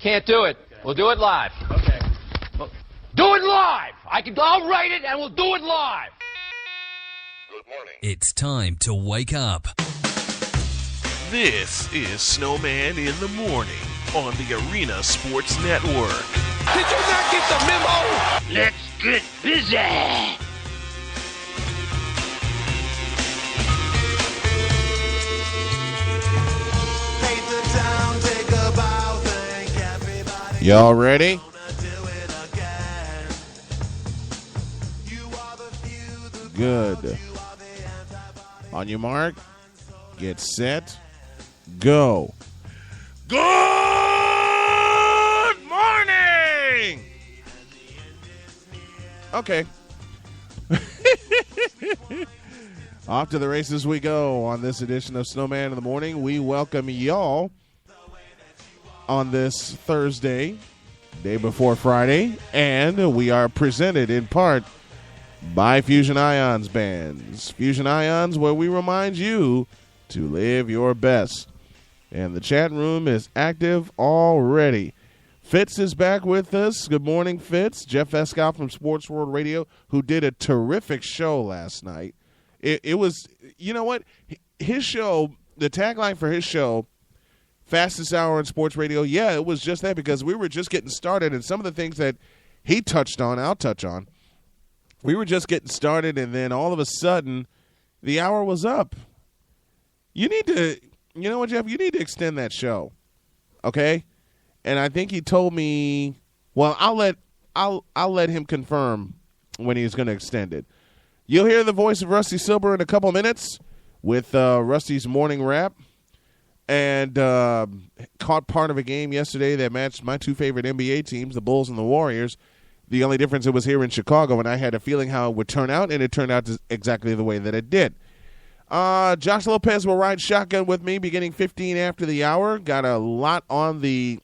can't do it. Okay. We'll do it live. Okay. Do it live! I'll write it and we'll do it live! Good morning. It's time to wake up. This is Snowman in the Morning on the Arena Sports Network. Did you not get the memo? Let's get busy! Y'all ready? Good. On your mark, get set, go. Good morning! Okay. Off to the races we go on this edition of Snowman in the Morning. We welcome y'all on this Thursday, day before Friday, and we are presented in part by Fusion Ions Bands. Fusion Ions, where we remind you to live your best. And the chat room is active already. Fitz is back with us. Good morning, Fitz. Jeff Escott from Sports World Radio, who did a terrific show last night. It was, you know what? His show, the tagline for his show, Fastest Hour in Sports Radio, yeah, it was just that because we were just getting started, and some of the things that he touched on, I'll touch on. We were just getting started, and then all of a sudden, the hour was up. You need to, you know what, Jeff? You need to extend that show, okay? And I think he told me, well, I'll let him confirm when he's going to extend it. You'll hear the voice of Rusty Silber in a couple minutes with Rusty's morning wrap. And caught part of a game yesterday that matched my two favorite NBA teams, the Bulls and the Warriors. The only difference, it was here in Chicago, and I had a feeling how it would turn out, and it turned out exactly the way that it did. Josh Lopez will ride shotgun with me beginning 15 after the hour. Got a lot on the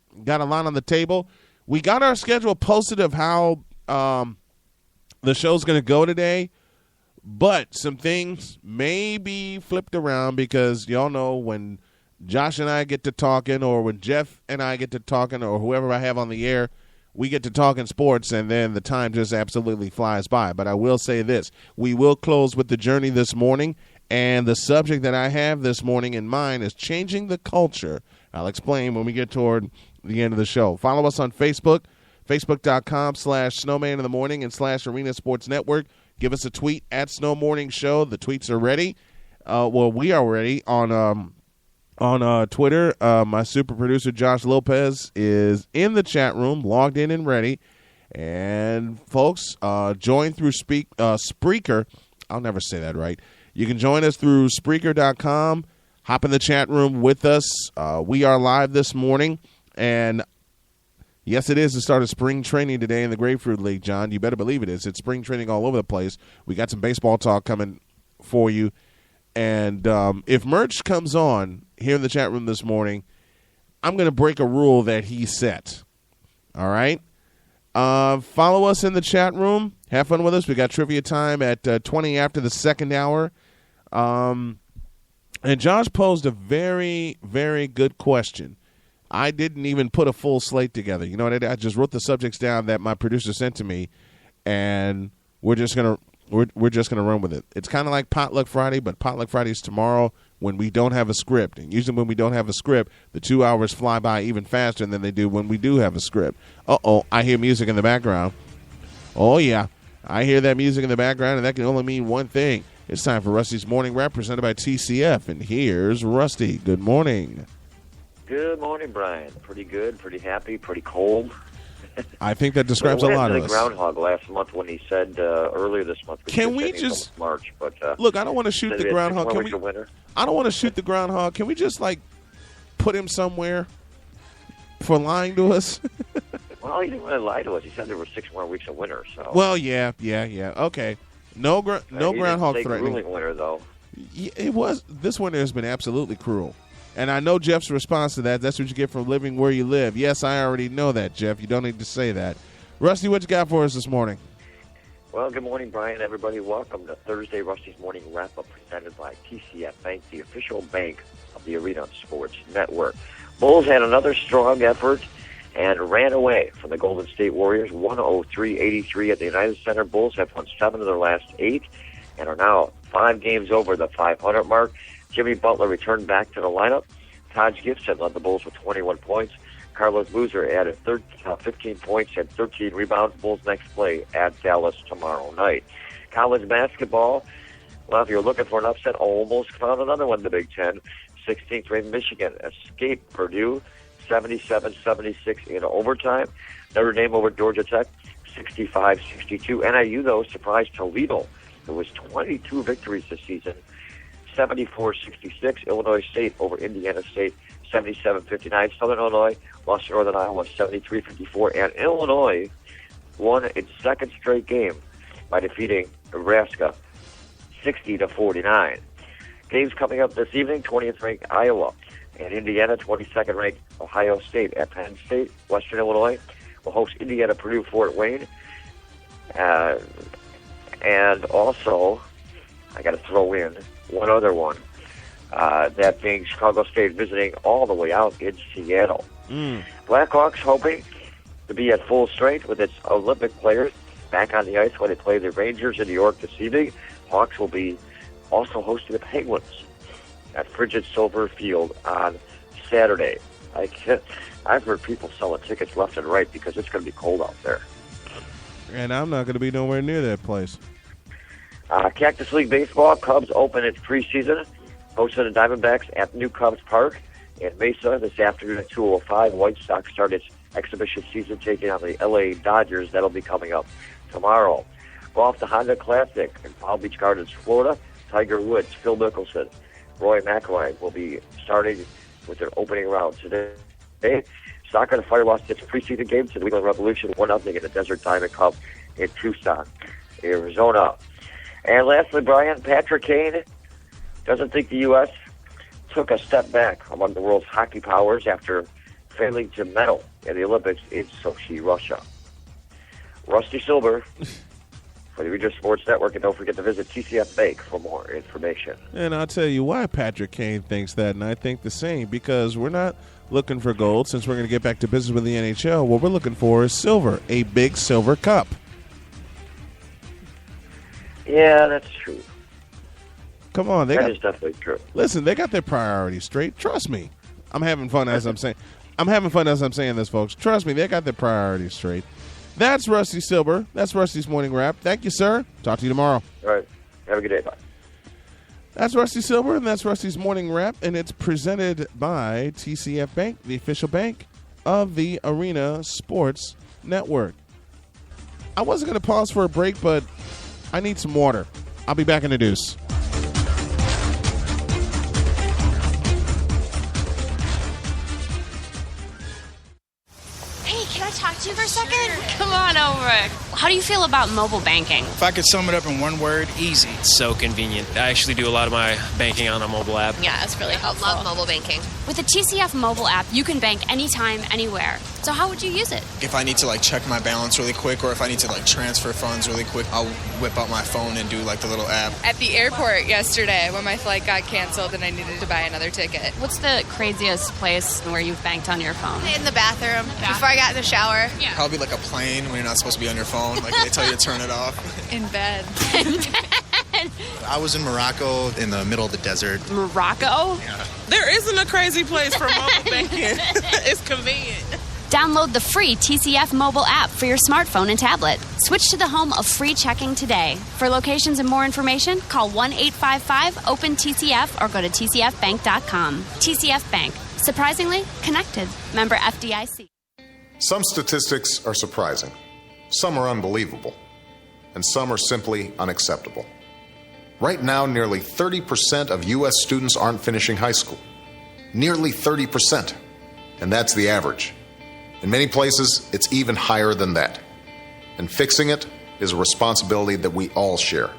table. We got our schedule posted of how the show's going to go today, but some things may be flipped around because y'all know when Josh and I get to talking, or when Jeff and I get to talking, or whoever I have on the air, we get to talking sports, and then the time just absolutely flies by. But I will say this. We will close with the journey this morning, and the subject that I have this morning in mind is changing the culture. I'll explain when we get toward the end of the show. Follow us on Facebook, facebook.com/snowman in the morning and /Arena Sports Network. Give us a tweet at Snow Morning Show. The tweets are ready. We are ready on Twitter. My super producer, Josh Lopez, is in the chat room, logged in and ready. And, folks, join through Spreaker. I'll never say that right. You can join us through Spreaker.com. Hop in the chat room with us. We are live this morning. And, yes, it is the start of spring training today in the Grapefruit League, John. You better believe it is. It's spring training all over the place. We got some baseball talk coming for you. And if Merch comes on here in the chat room this morning, I'm going to break a rule that he set. All right? Follow us in the chat room. Have fun with us. We got trivia time at 20 after the second hour. And Josh posed a very, very good question. I didn't even put a full slate together. You know what I did? I just wrote the subjects down that my producer sent to me, and we're just going to run with it. It's kind of like Potluck Friday, but Potluck Friday is tomorrow when we don't have a script. And usually when we don't have a script, the 2 hours fly by even faster than they do when we do have a script. Uh-oh, I hear music in the background. Oh, yeah, I hear that music in the background, and that can only mean one thing. It's time for Rusty's Morning Wrap presented by TCF, and here's Rusty. Good morning. Good morning, Brian. Pretty good, pretty happy, pretty cold. I think that describes a lot of us. The groundhog last month when he said earlier this month. Can we just March? But look, I don't want to shoot the groundhog. I don't want to shoot the groundhog. Can we just put him somewhere for lying to us? Well, he didn't really lie to us. He said there were 6 more weeks of winter. So. Well, yeah. Okay, no groundhog threatening. Grueling winter though. It was. This winter has been absolutely cruel. And I know Jeff's response to that. That's what you get from living where you live. Yes, I already know that, Jeff. You don't need to say that. Rusty, what you got for us this morning? Well, good morning, Brian. Everybody, welcome to Thursday Rusty's Morning Wrap-Up presented by TCF Bank, the official bank of the Arena Sports Network. Bulls had another strong effort, and ran away from the Golden State Warriors 103-83 at the United Center. Bulls have won 7 of their last 8 and are now 5 games over the 500 mark. Jimmy Butler returned back to the lineup. Taj Gibson led the Bulls with 21 points. Carlos Boozer added 15 points and 13 rebounds. Bulls next play at Dallas tomorrow night. College basketball, well, if you're looking for an upset, almost found another one in the Big Ten. 16th ranked Michigan escaped Purdue 77-76 in overtime. Notre Dame over Georgia Tech 65-62. NIU, though, surprised Toledo. There was 22 victories this season. 74-66. Illinois State over Indiana State 77-59. Southern Illinois lost to Northern Iowa 73-54. And Illinois won its second straight game by defeating Nebraska 60-49. Games coming up this evening: 20th ranked Iowa and Indiana, 22nd ranked Ohio State at Penn State. Western Illinois will host Indiana, Purdue, Fort Wayne. And also, I got to throw in one other one, that being Chicago State visiting all the way out in Seattle. Blackhawks hoping to be at full strength with its Olympic players back on the ice when they play the Rangers in New York this evening. Hawks will be also hosting the Penguins at Frigid Silver Field on Saturday. I've heard people selling tickets left and right because it's going to be cold out there. And I'm not going to be nowhere near that place. Cactus League Baseball, Cubs open its preseason, hosting the Diamondbacks at New Cubs Park in Mesa this afternoon at 2:05. White Sox start its exhibition season taking on the LA Dodgers. That'll be coming up tomorrow. Golf, the Honda Classic in Palm Beach Gardens, Florida. Tiger Woods, Phil Mickelson, Roy McIlroy will be starting with their opening round today. Soccer, the Fire lost its preseason game to the New England Revolution 1-0 in the Desert Diamond Cup in Tucson, Arizona. And lastly, Brian, Patrick Kane doesn't think the U.S. took a step back among the world's hockey powers after failing to medal in the Olympics in Sochi, Russia. Rusty Silber for the Regional Sports Network, and don't forget to visit TCF Bank for more information. And I'll tell you why Patrick Kane thinks that, and I think the same, because we're not looking for gold. Since we're going to get back to business with the NHL, what we're looking for is silver, a big silver cup. Yeah, that's true. Come on. That is definitely true. Listen, they got their priorities straight. Trust me. I'm having fun as I'm saying. This, folks. Trust me, they got their priorities straight. That's Rusty Silber. That's Rusty's Morning Wrap. Thank you, sir. Talk to you tomorrow. All right. Have a good day. Bye. That's Rusty Silber, and that's Rusty's Morning Wrap, and it's presented by TCF Bank, the official bank of the Arena Sports Network. I wasn't going to pause for a break, but I need some water. I'll be back in the deuce. Can I talk to you for a second? Come on over. How do you feel about mobile banking? If I could sum it up in one word, easy. It's so convenient. I actually do a lot of my banking on a mobile app. Yeah, it's really helpful. Love mobile banking. With the TCF mobile app, you can bank anytime, anywhere. So how would you use it? If I need to check my balance really quick, or if I need to transfer funds really quick, I'll whip out my phone and do the little app. At the airport yesterday when my flight got canceled and I needed to buy another ticket. What's the craziest place where you've banked on your phone? In the bathroom before I got in the shower. Yeah. Probably a plane when you're not supposed to be on your phone. They tell you to turn it off. In bed. I was in Morocco in the middle of the desert. Morocco? Yeah. There isn't a crazy place for mobile banking. It's convenient. Download the free TCF mobile app for your smartphone and tablet. Switch to the home of free checking today. For locations and more information, call 1-855-OPEN-TCF or go to tcfbank.com. TCF Bank. Surprisingly connected. Member FDIC. Some statistics are surprising. Some are unbelievable. And some are simply unacceptable. Right now, nearly 30% of U.S. students aren't finishing high school. Nearly 30%. And that's the average. In many places, it's even higher than that. And fixing it is a responsibility that we all share.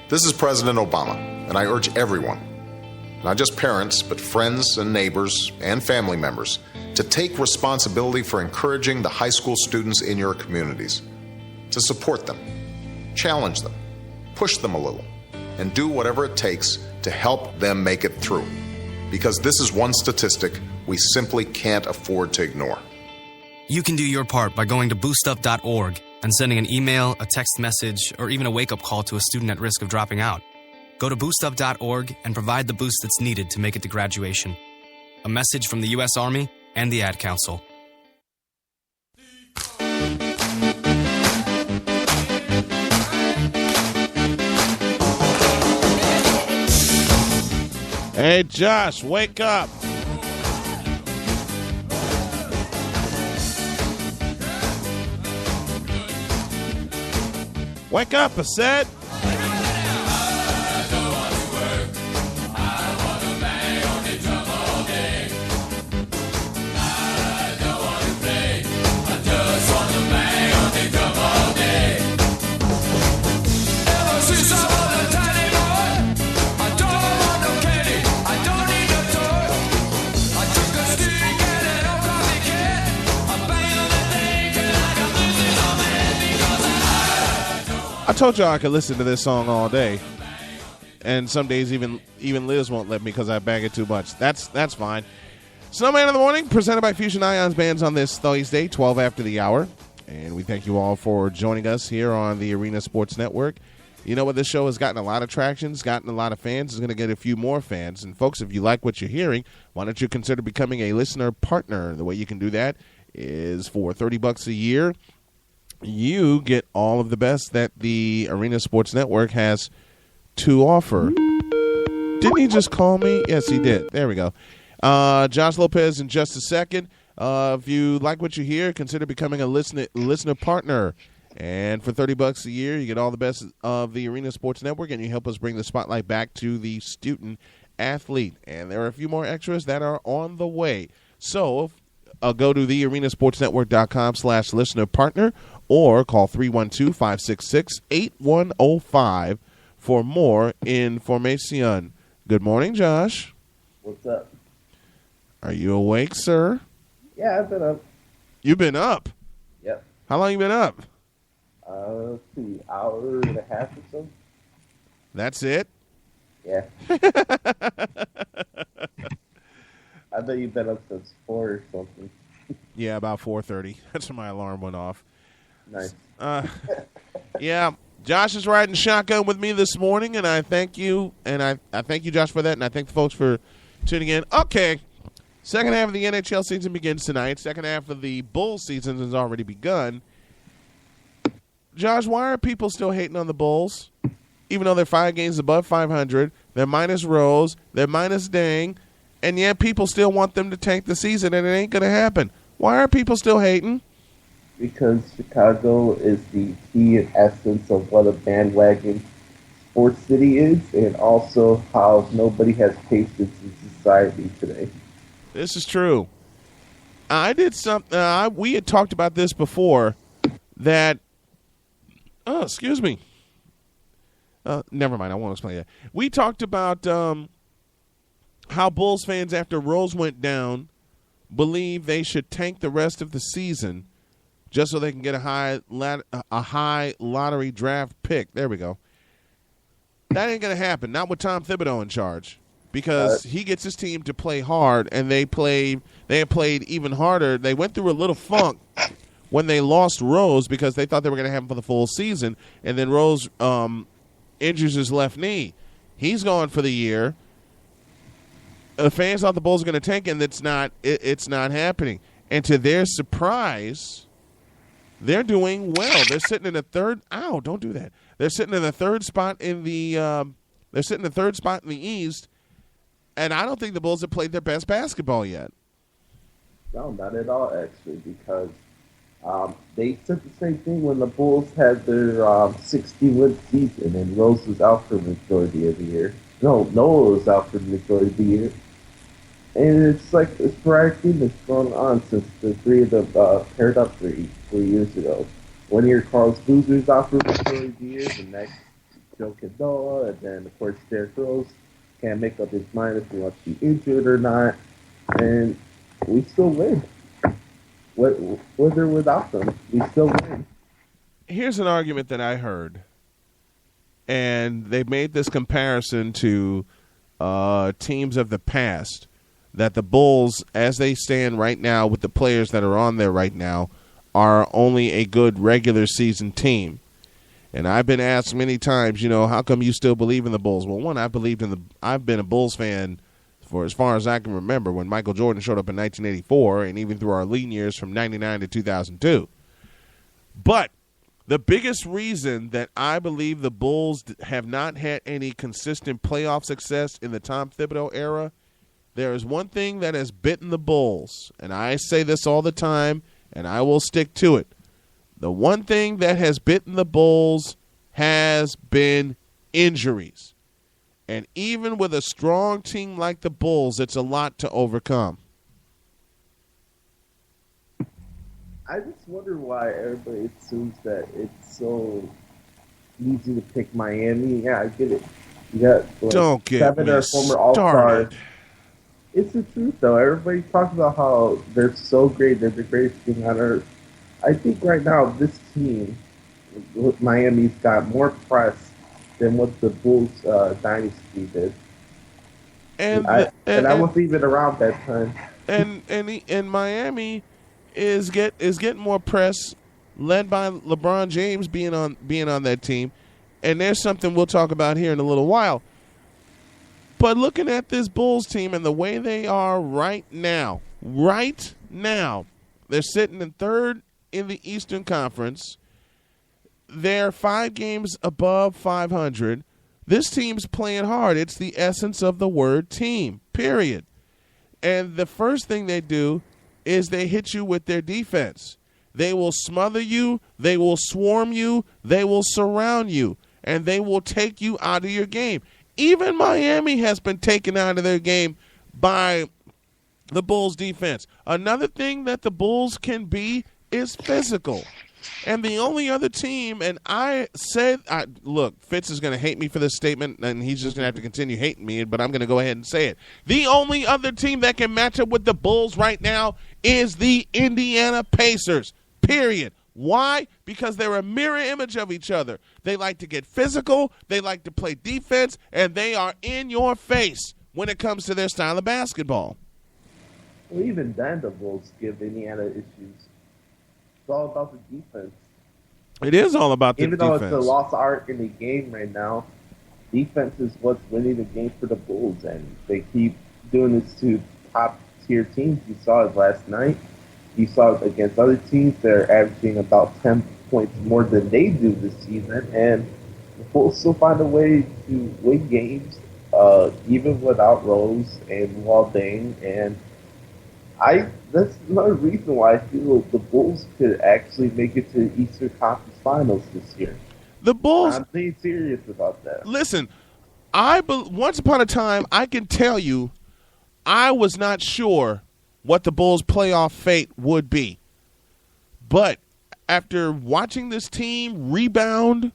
This is President Obama, and I urge everyone, not just parents, but friends and neighbors and family members, to take responsibility for encouraging the high school students in your communities, to support them, challenge them, push them a little, and do whatever it takes to help them make it through. Because this is one statistic we simply can't afford to ignore. You can do your part by going to boostup.org and sending an email, a text message, or even a wake-up call to a student at risk of dropping out. Go to boostup.org and provide the boost that's needed to make it to graduation. A message from the U.S. Army and the Ad Council. Hey, Josh, wake up. Wake up, I said. I told y'all I could listen to this song all day, and some days even Liz won't let me because I bang it too much. That's fine. Snowman in the Morning, presented by Fusion Ions Bands on this Thursday, 12 after the hour, and we thank you all for joining us here on the Arena Sports Network. You know what? This show has gotten a lot of traction, it's gotten a lot of fans, it's going to get a few more fans, and folks, if you like what you're hearing, why don't you consider becoming a listener partner? The way you can do that is for $30 a year. You get all of the best that the Arena Sports Network has to offer. Didn't he just call me? Yes, he did. There we go. Josh Lopez in just a second. If you like what you hear, consider becoming a listener partner. And for $30 a year, you get all the best of the Arena Sports Network, and you help us bring the spotlight back to the student athlete. And there are a few more extras that are on the way. So go to thearenasportsnetwork.com/listener partner or call 312-566-8105 for more information. Good morning, Josh. What's up? Are you awake, sir? Yeah, I've been up. You've been up? Yep. How long you been up? Let's see, hour and a half or so. That's it? Yeah. I bet you've been up since 4 or something. Yeah, about 4:30. That's when my alarm went off. Nice. Yeah, Josh is riding shotgun with me this morning, and I thank you, and I thank you, Josh, for that, and I thank the folks for tuning in. Okay, second half of the NHL season begins tonight. Second half of the Bulls season has already begun. Josh, why are people still hating on the Bulls? Even though they're 5 games above 500, they're minus Rose, they're minus Dang, and yet people still want them to tank the season, and it ain't going to happen. Why are people still hating? Because Chicago is the key and essence of what a bandwagon sports city is, and also how nobody has patience in society today. This is true. I did something. We had talked about this before. That. Oh, excuse me. Never mind. I won't explain that. We talked about how Bulls fans, after Rose went down, believe they should tank the rest of the season just so they can get a high lottery draft pick. There we go. That ain't going to happen. Not with Tom Thibodeau in charge, because he gets his team to play hard, and they have played even harder. They went through a little funk when they lost Rose because they thought they were going to have him for the full season, and then Rose injures his left knee. He's gone for the year. The fans thought the Bulls were going to tank, and it's not happening. And to their surprise, they're doing well. They're sitting in the third. Ow! Don't do that. They're sitting in the third spot in the. They're sitting in the third spot in the East, and I don't think the Bulls have played their best basketball yet. No, not at all, actually, because they said the same thing when the Bulls had their 60-win season, and Rose was out for the majority of the year. No, Noah was out for the majority of the year. And it's like this sporadic thing that's gone on since the three of them paired up 3 years ago. 1 year, Carlos Boozer's out for the majority of the year, the next, Joe Noah, and then, of course, Derrick Rose can't make up his mind if he wants to be injured or not. And we still win. With or without them, we still win. Here's an argument that I heard, and they made this comparison to teams of the past that the Bulls, as they stand right now with the players that are on there right now, are only a good regular season team. And I've been asked many times, how come you still believe in the Bulls? Well, one, I've been a Bulls fan for as far as I can remember, when Michael Jordan showed up in 1984, and even through our lean years from 99 to 2002. But the biggest reason that I believe the Bulls have not had any consistent playoff success in the Tom Thibodeau era, there is one thing that has bitten the Bulls, and I say this all the time, and I will stick to it. The one thing that has bitten the Bulls has been injuries. And even with a strong team like the Bulls, it's a lot to overcome. I just wonder why everybody assumes that it's so easy to pick Miami. Yeah, I get it. You got Don't get 7 me or former All-Stars. started. It's the truth, though. Everybody talks about how they're so great. They're the greatest thing on earth. I think right now this team, Miami's got more press than what the Bulls dynasty did. And I wasn't even around that time. And Miami is getting more press, led by LeBron James being on that team. And there's something we'll talk about here in a little while. But looking at this Bulls team and the way they are right now, they're sitting in third in the Eastern Conference. They're 5 games above 500. This team's playing hard. It's the essence of the word team, period. And the first thing they do is they hit you with their defense. They will smother you. They will swarm you. They will surround you. And they will take you out of your game. Even Miami has been taken out of their game by the Bulls' defense. Another thing that the Bulls can be is physical. And the only other team, and look, Fitz is going to hate me for this statement, and he's just going to have to continue hating me, but I'm going to go ahead and say it. The only other team that can match up with the Bulls right now is the Indiana Pacers, period. Why? Because they're a mirror image of each other. They like to get physical, they like to play defense, and they are in your face when it comes to their style of basketball. Well, even then, the Bulls give Indiana issues. It's all about the defense. It is all about the defense. Even though it's a lost art in the game right now, defense is what's winning the game for the Bulls, and they keep doing this to top-tier teams. You saw it last night. You saw it against other teams. They're averaging about 10 points more than they do this season, and the Bulls still find a way to win games, even without Rose and Walding, and that's another reason why I feel the Bulls could actually make it to the Eastern Conference Finals this year. The Bulls. I'm being serious about that. Listen, once upon a time, I can tell you, I was not sure what the Bulls' playoff fate would be. But after watching this team rebound,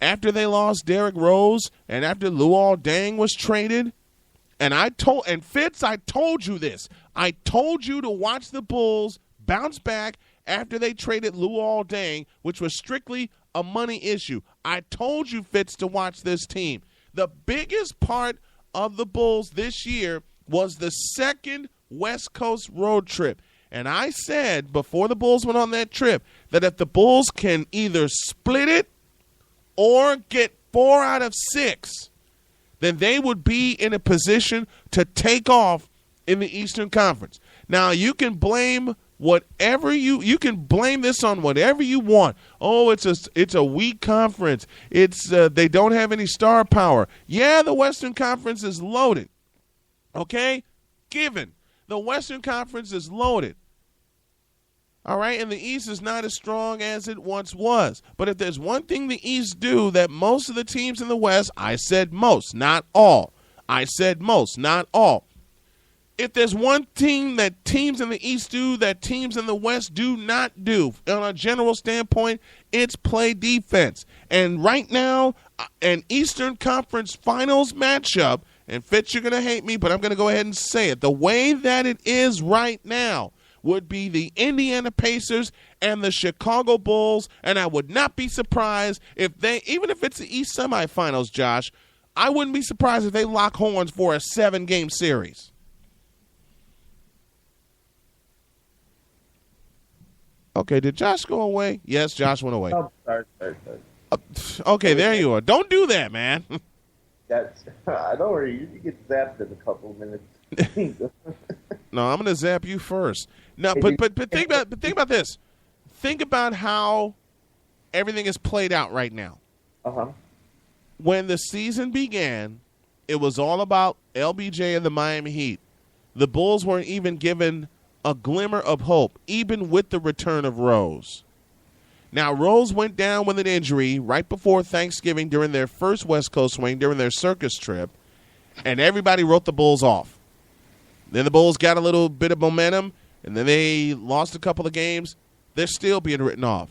after they lost Derrick Rose, and after Luol Deng was traded, and Fitz, I told you this. I told you to watch the Bulls bounce back after they traded Luol Deng, which was strictly a money issue. I told you, Fitz, to watch this team. The biggest part of the Bulls this year was the second West Coast road trip. And I said before the Bulls went on that trip that if the Bulls can either split it or get 4 out of 6, then they would be in a position to take off in the Eastern Conference. Now, you can blame whatever you can blame this on whatever you want. Oh, it's a weak conference. It's they don't have any star power. Yeah, the Western Conference is loaded. Okay? Given. The Western Conference is loaded. All right, and the East is not as strong as it once was. But if there's one thing the East do that most of the teams in the West, I said most, not all. I said most, not all. If there's one thing that teams in the East do that teams in the West do not do, on a general standpoint, it's play defense. And right now, an Eastern Conference Finals matchup, and Fitz, you're going to hate me, but I'm going to go ahead and say it. The way that it is right now would be the Indiana Pacers and the Chicago Bulls, and I would not be surprised if they, even if it's the East semifinals, Josh, I wouldn't be surprised if they lock horns for a 7-game series. Okay, did Josh go away? Yes, Josh went away. Oh, sorry. Okay, there you are. Don't do that, man. That's don't worry. You get zapped in a couple of minutes. No, I'm going to zap you first. No, but think about this. Think about how everything is played out right now. When the season began, it was all about LBJ and the Miami Heat. The Bulls weren't even given a glimmer of hope, even with the return of Rose. Now, Rose went down with an injury right before Thanksgiving during their first West Coast swing, during their circus trip, and everybody wrote the Bulls off. Then the Bulls got a little bit of momentum, and then they lost a couple of games. They're still being written off.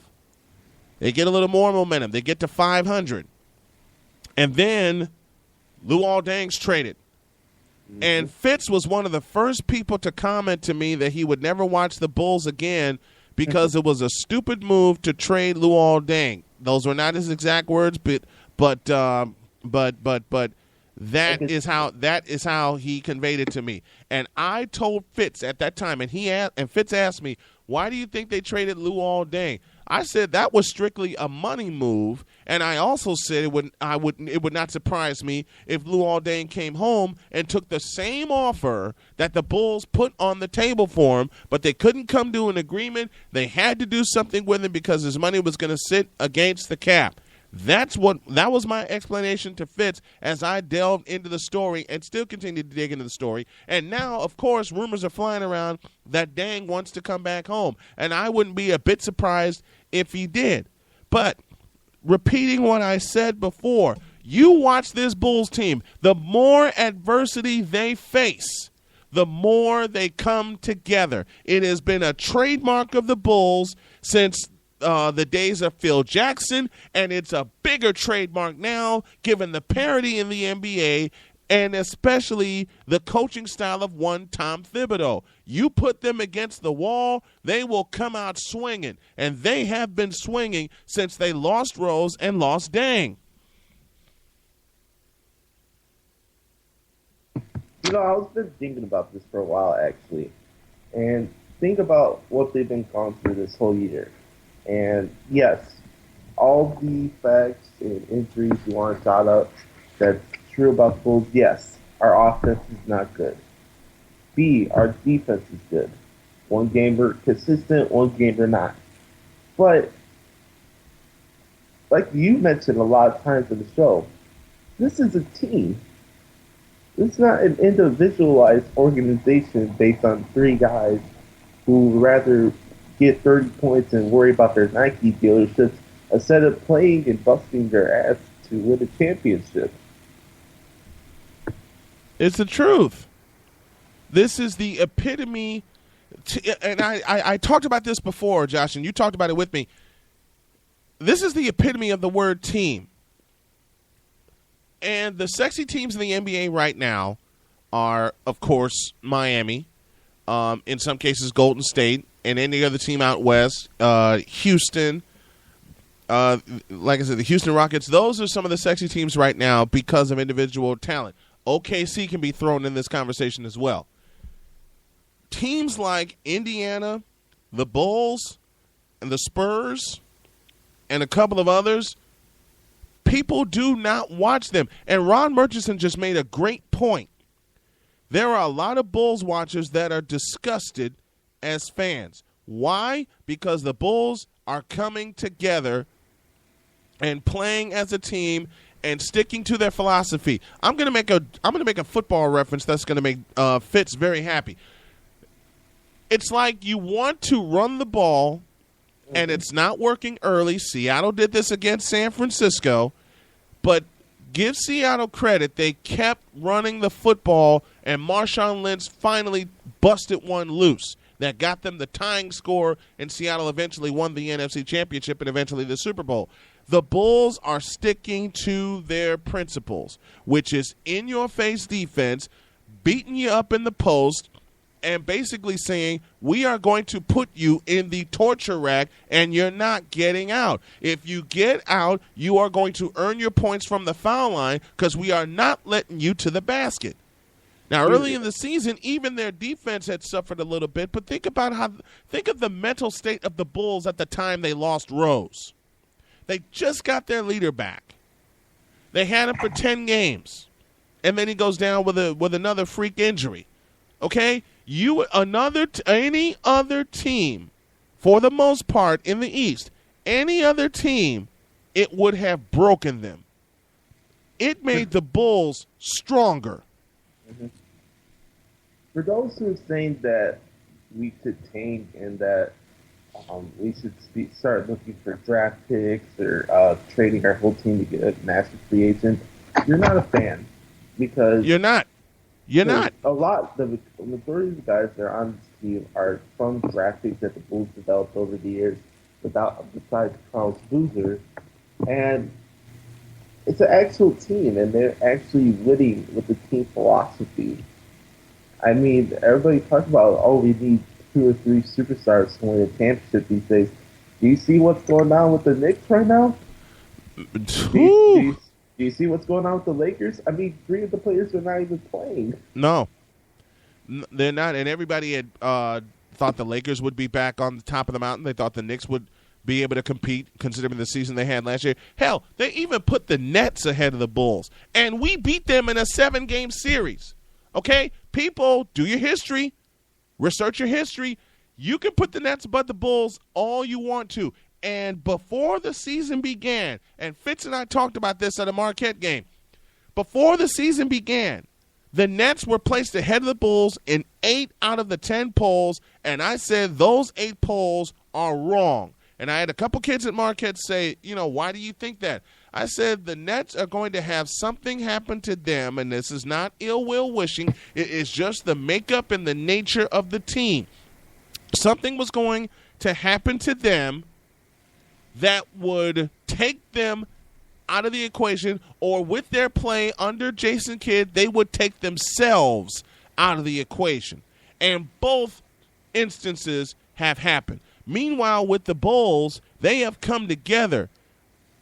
They get a little more momentum. They get to 500. And then Luol Deng's traded. And Fitz was one of the first people to comment to me that he would never watch the Bulls again because it was a stupid move to trade Luol Deng. Those were not his exact words, but that is how he conveyed it to me. And I told Fitz at that time, and Fitz asked me, "Why do you think they traded Luol Deng?" I said that was strictly a money move, and I also said it would not surprise me if Luol Deng came home and took the same offer that the Bulls put on the table for him, but they couldn't come to an agreement. They had to do something with him because his money was going to sit against the cap. That was my explanation to Fitz as I delved into the story and still continue to dig into the story. And now, of course, rumors are flying around that Deng wants to come back home. And I wouldn't be a bit surprised if he did. But repeating what I said before, you watch this Bulls team, the more adversity they face, the more they come together. It has been a trademark of the Bulls since the days of Phil Jackson, and it's a bigger trademark now given the parity in the NBA and especially the coaching style of one Tom Thibodeau. You put them against the wall, they will come out swinging, and they have been swinging since they lost Rose and lost Deng. You know, I've been thinking about this for a while, actually, and think about what they've been going through this whole year. And yes, all the facts and injuries you want to shout out that's true about the Bulls. Yes, our offense is not good. B, our defense is good. One game we're consistent, one game we're not. But like you mentioned a lot of times in the show, this is a team. It's not an individualized organization based on three guys who would rather get 30 points and worry about their Nike dealerships instead of playing and busting their ass to win a championship. It's the truth. This is the epitome, and I talked about this before, Josh, and you talked about it with me. This is the epitome of the word team. And the sexy teams in the NBA right now are, of course, Miami, in some cases Golden State, and any other team out west, Houston, like I said, the Houston Rockets. Those are some of the sexy teams right now because of individual talent. OKC can be thrown in this conversation as well. Teams like Indiana, the Bulls, and the Spurs, and a couple of others, people do not watch them. And Ron Murchison just made a great point. There are a lot of Bulls watchers that are disgusted as fans. Why? Because the Bulls are coming together and playing as a team and sticking to their philosophy. I'm going to make a football reference that's going to make Fitz very happy. It's like you want to run the ball and it's not working early. Seattle did this against San Francisco, but give Seattle credit. They kept running the football, and Marshawn Lynch finally busted one loose that got them the tying score, and Seattle eventually won the NFC Championship and eventually the Super Bowl. The Bulls are sticking to their principles, which is in-your-face defense, beating you up in the post, and basically saying, we are going to put you in the torture rack and you're not getting out. If you get out, you are going to earn your points from the foul line because we are not letting you to the basket. Now, early in the season, even their defense had suffered a little bit, but think of the mental state of the Bulls at the time they lost Rose. They just got their leader back. They had him for 10 games, and then he goes down with another freak injury. Okay? Any other team, for the most part in the East, any other team, it would have broken them. It made the Bulls stronger. Mm-hmm. For those who are saying that we should tank and that we should start looking for draft picks or trading our whole team to get a master free agent, you're not a fan because you're not. You're not. The majority of the guys that are on this team are from draft picks that the Bulls developed over the years, besides Carlos Boozer, and it's an actual team, and they're actually winning with the team philosophy. I mean, everybody talks about, we need 2 or 3 superstars to win a championship these days. Do you see what's going on with the Knicks right now? Do you see what's going on with the Lakers? I mean, 3 of the players are not even playing. No, they're not. And everybody had thought the Lakers would be back on the top of the mountain. They thought the Knicks would be able to compete, considering the season they had last year. Hell, they even put the Nets ahead of the Bulls, and we beat them in a 7-game series. Okay? People, do your history. Research your history. You can put the Nets above the Bulls all you want to. And before the season began, and Fitz and I talked about this at a Marquette game, before the season began, the Nets were placed ahead of the Bulls in 8 out of the 10 polls, and I said those 8 polls are wrong. And I had a couple kids at Marquette say, why do you think that? I said the Nets are going to have something happen to them, and this is not ill will wishing. It is just the makeup and the nature of the team. Something was going to happen to them that would take them out of the equation, or with their play under Jason Kidd, they would take themselves out of the equation. And both instances have happened. Meanwhile, with the Bulls, they have come together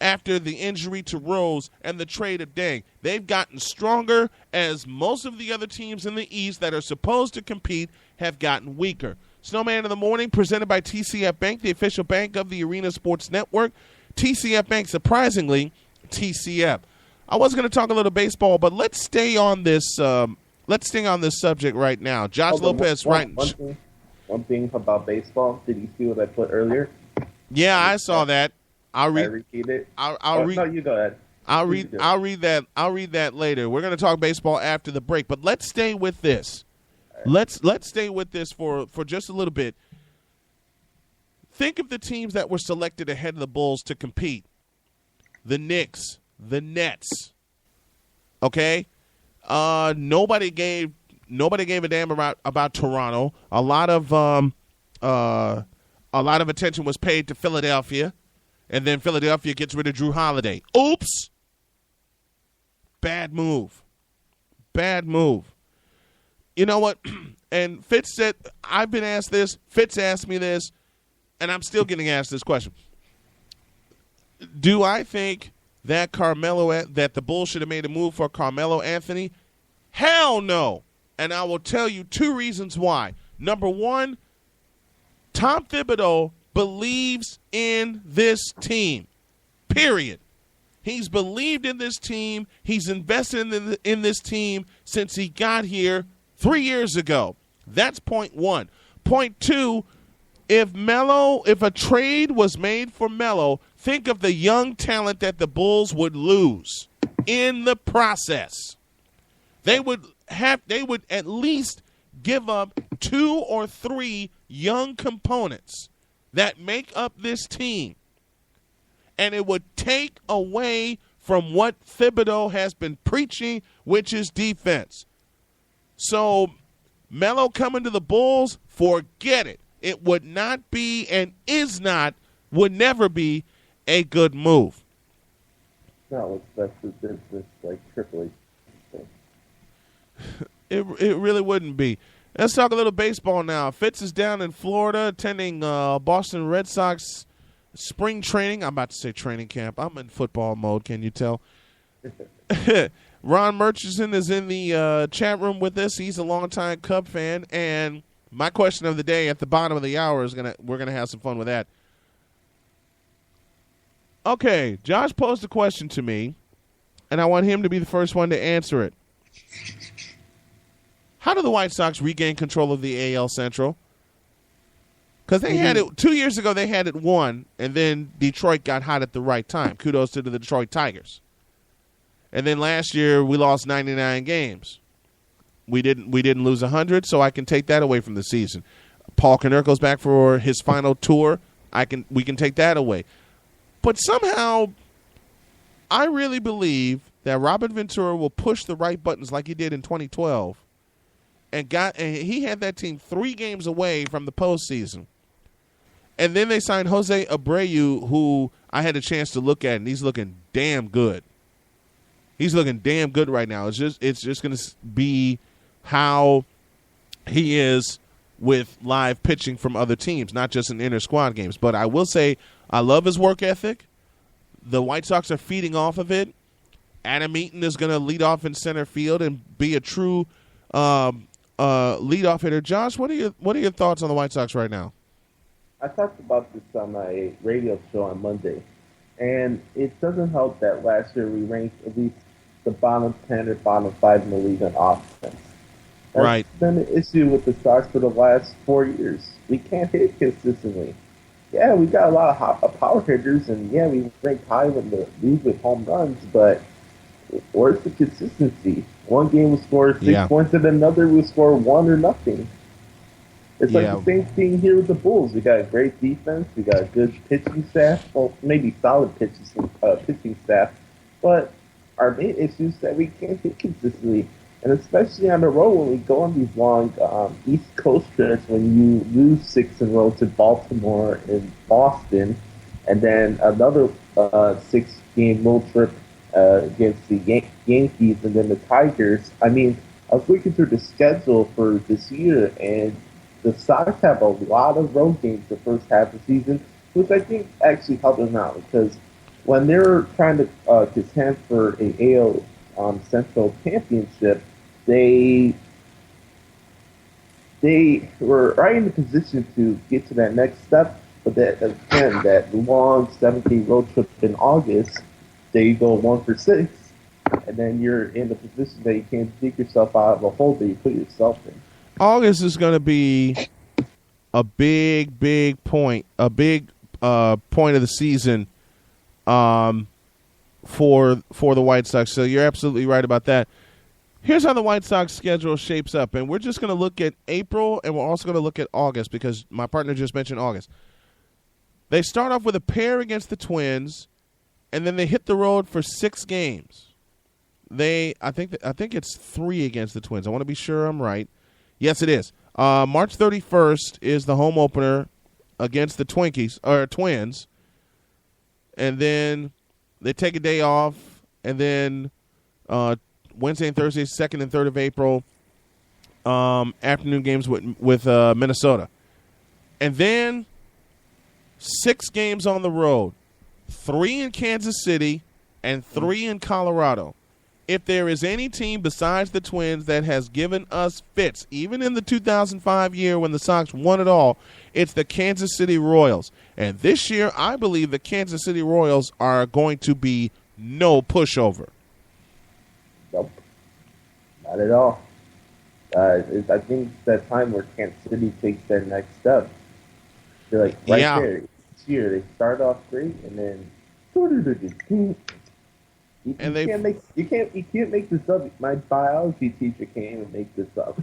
after the injury to Rose and the trade of Deng. They've gotten stronger as most of the other teams in the East that are supposed to compete have gotten weaker. Snowman in the Morning, presented by TCF Bank, the official bank of the Arena Sports Network. TCF Bank, surprisingly, TCF. I was going to talk a little baseball, but let's stay on this. Let's stay on this subject right now. Josh Lopez, One thing about baseball. Did you see what I put earlier? Yeah, I saw that. I'll repeat it. I'll read. No, you go ahead. I'll read that. I'll read that later. We're going to talk baseball after the break, but let's stay with this. Let's stay with this for just a little bit. Think of the teams that were selected ahead of the Bulls to compete. The Knicks, the Nets. Okay? Nobody gave a damn about Toronto. A lot of attention was paid to Philadelphia, and then Philadelphia gets rid of Drew Holiday. Oops. Bad move. You know what? And Fitz said, I've been asked this. Fitz asked me this, and I'm still getting asked this question. Do I think that the Bulls should have made a move for Carmelo Anthony? Hell no. And I will tell you 2 reasons why. Number 1, Tom Thibodeau believes in this team, period. He's believed in this team. He's invested in this team since he got here 3 years ago. That's point 1. Point 2, if a trade was made for Melo, think of the young talent that the Bulls would lose in the process. They would at least give up 2 or 3 young components that make up this team. And it would take away from what Thibodeau has been preaching, which is defense. So Melo coming to the Bulls, forget it. It would not be and would never be a good move. No, that's the business like Triple H. It really wouldn't be. Let's talk a little baseball now. Fitz is down in Florida attending Boston Red Sox spring training. I'm about to say training camp. I'm in football mode, can you tell? Ron Murchison is in the chat room with us. He's a longtime Cub fan, and my question of the day at the bottom of the hour is we're gonna have some fun with that. Okay, Josh posed a question to me, and I want him to be the first one to answer it. How do the White Sox regain control of the AL Central? Because they had it 2 years ago. They had it won, and then Detroit got hot at the right time. Kudos to the Detroit Tigers. And then last year we lost 99 games. We didn't lose 100, so I can take that away from the season. Paul Konerko's back for his final tour. We can take that away. But somehow, I really believe that Robert Ventura will push the right buttons like he did in 2012, and he had that team 3 games away from the postseason. And then they signed Jose Abreu, who I had a chance to look at, and he's looking damn good. He's looking damn good right now. It's just going to be how he is with live pitching from other teams, not just in inter-squad games. But I will say I love his work ethic. The White Sox are feeding off of it. Adam Eaton is going to lead off in center field and be a true leadoff hitter. Josh, what are your thoughts on the White Sox right now? I talked about this on my radio show on Monday, and it doesn't help that last year we ranked at least the bottom 10 or bottom 5 in the league on offense. That's been an issue with the Sox for the last 4 years. We can't hit consistently. Yeah, we got a lot of power hitters, and yeah, we ranked high in the league with home runs, but where's the consistency? One game we score 6 points, and another we score 1 or nothing. It's like the same thing here with the Bulls. We got a great defense. We got a good pitching staff. Well, maybe solid pitching staff. But our main issue is that we can't hit consistently. And especially on the road when we go on these long East Coast trips, when you lose 6 in a row to Baltimore and Boston, and then another 6-game road trip against the Yankees and then the Tigers. I mean, I was looking through the schedule for this year, and the Sox have a lot of road games the first half of the season, which I think actually helped them out because when they're trying to contend for an AL Central championship, they were right in the position to get to that next step. But that long 7-game road trip in August, they go 1 for 6, and then you're in the position that you can't dig yourself out of a hole that you put yourself in. August is going to be a big point of the season for the White Sox. So you're absolutely right about that. Here's how the White Sox schedule shapes up, and we're just going to look at April, and we're also going to look at August because my partner just mentioned August. They start off with a pair against the Twins, and then they hit the road for 6 games. I think it's 3 against the Twins. I want to be sure I'm right. Yes, it is. March 31st is the home opener against the Twins, and then they take a day off, and then Wednesday and Thursday, 2nd and 3rd of April, afternoon games with Minnesota, and then 6 games on the road, 3 in Kansas City and 3 in Colorado. If there is any team besides the Twins that has given us fits, even in the 2005 year when the Sox won it all, it's the Kansas City Royals. And this year, I believe the Kansas City Royals are going to be no pushover. Nope. Not at all. I think it's that time where Kansas City takes their next step. They're like there. This year, they start off great, and then You can't make this up. My biology teacher can't even make this up.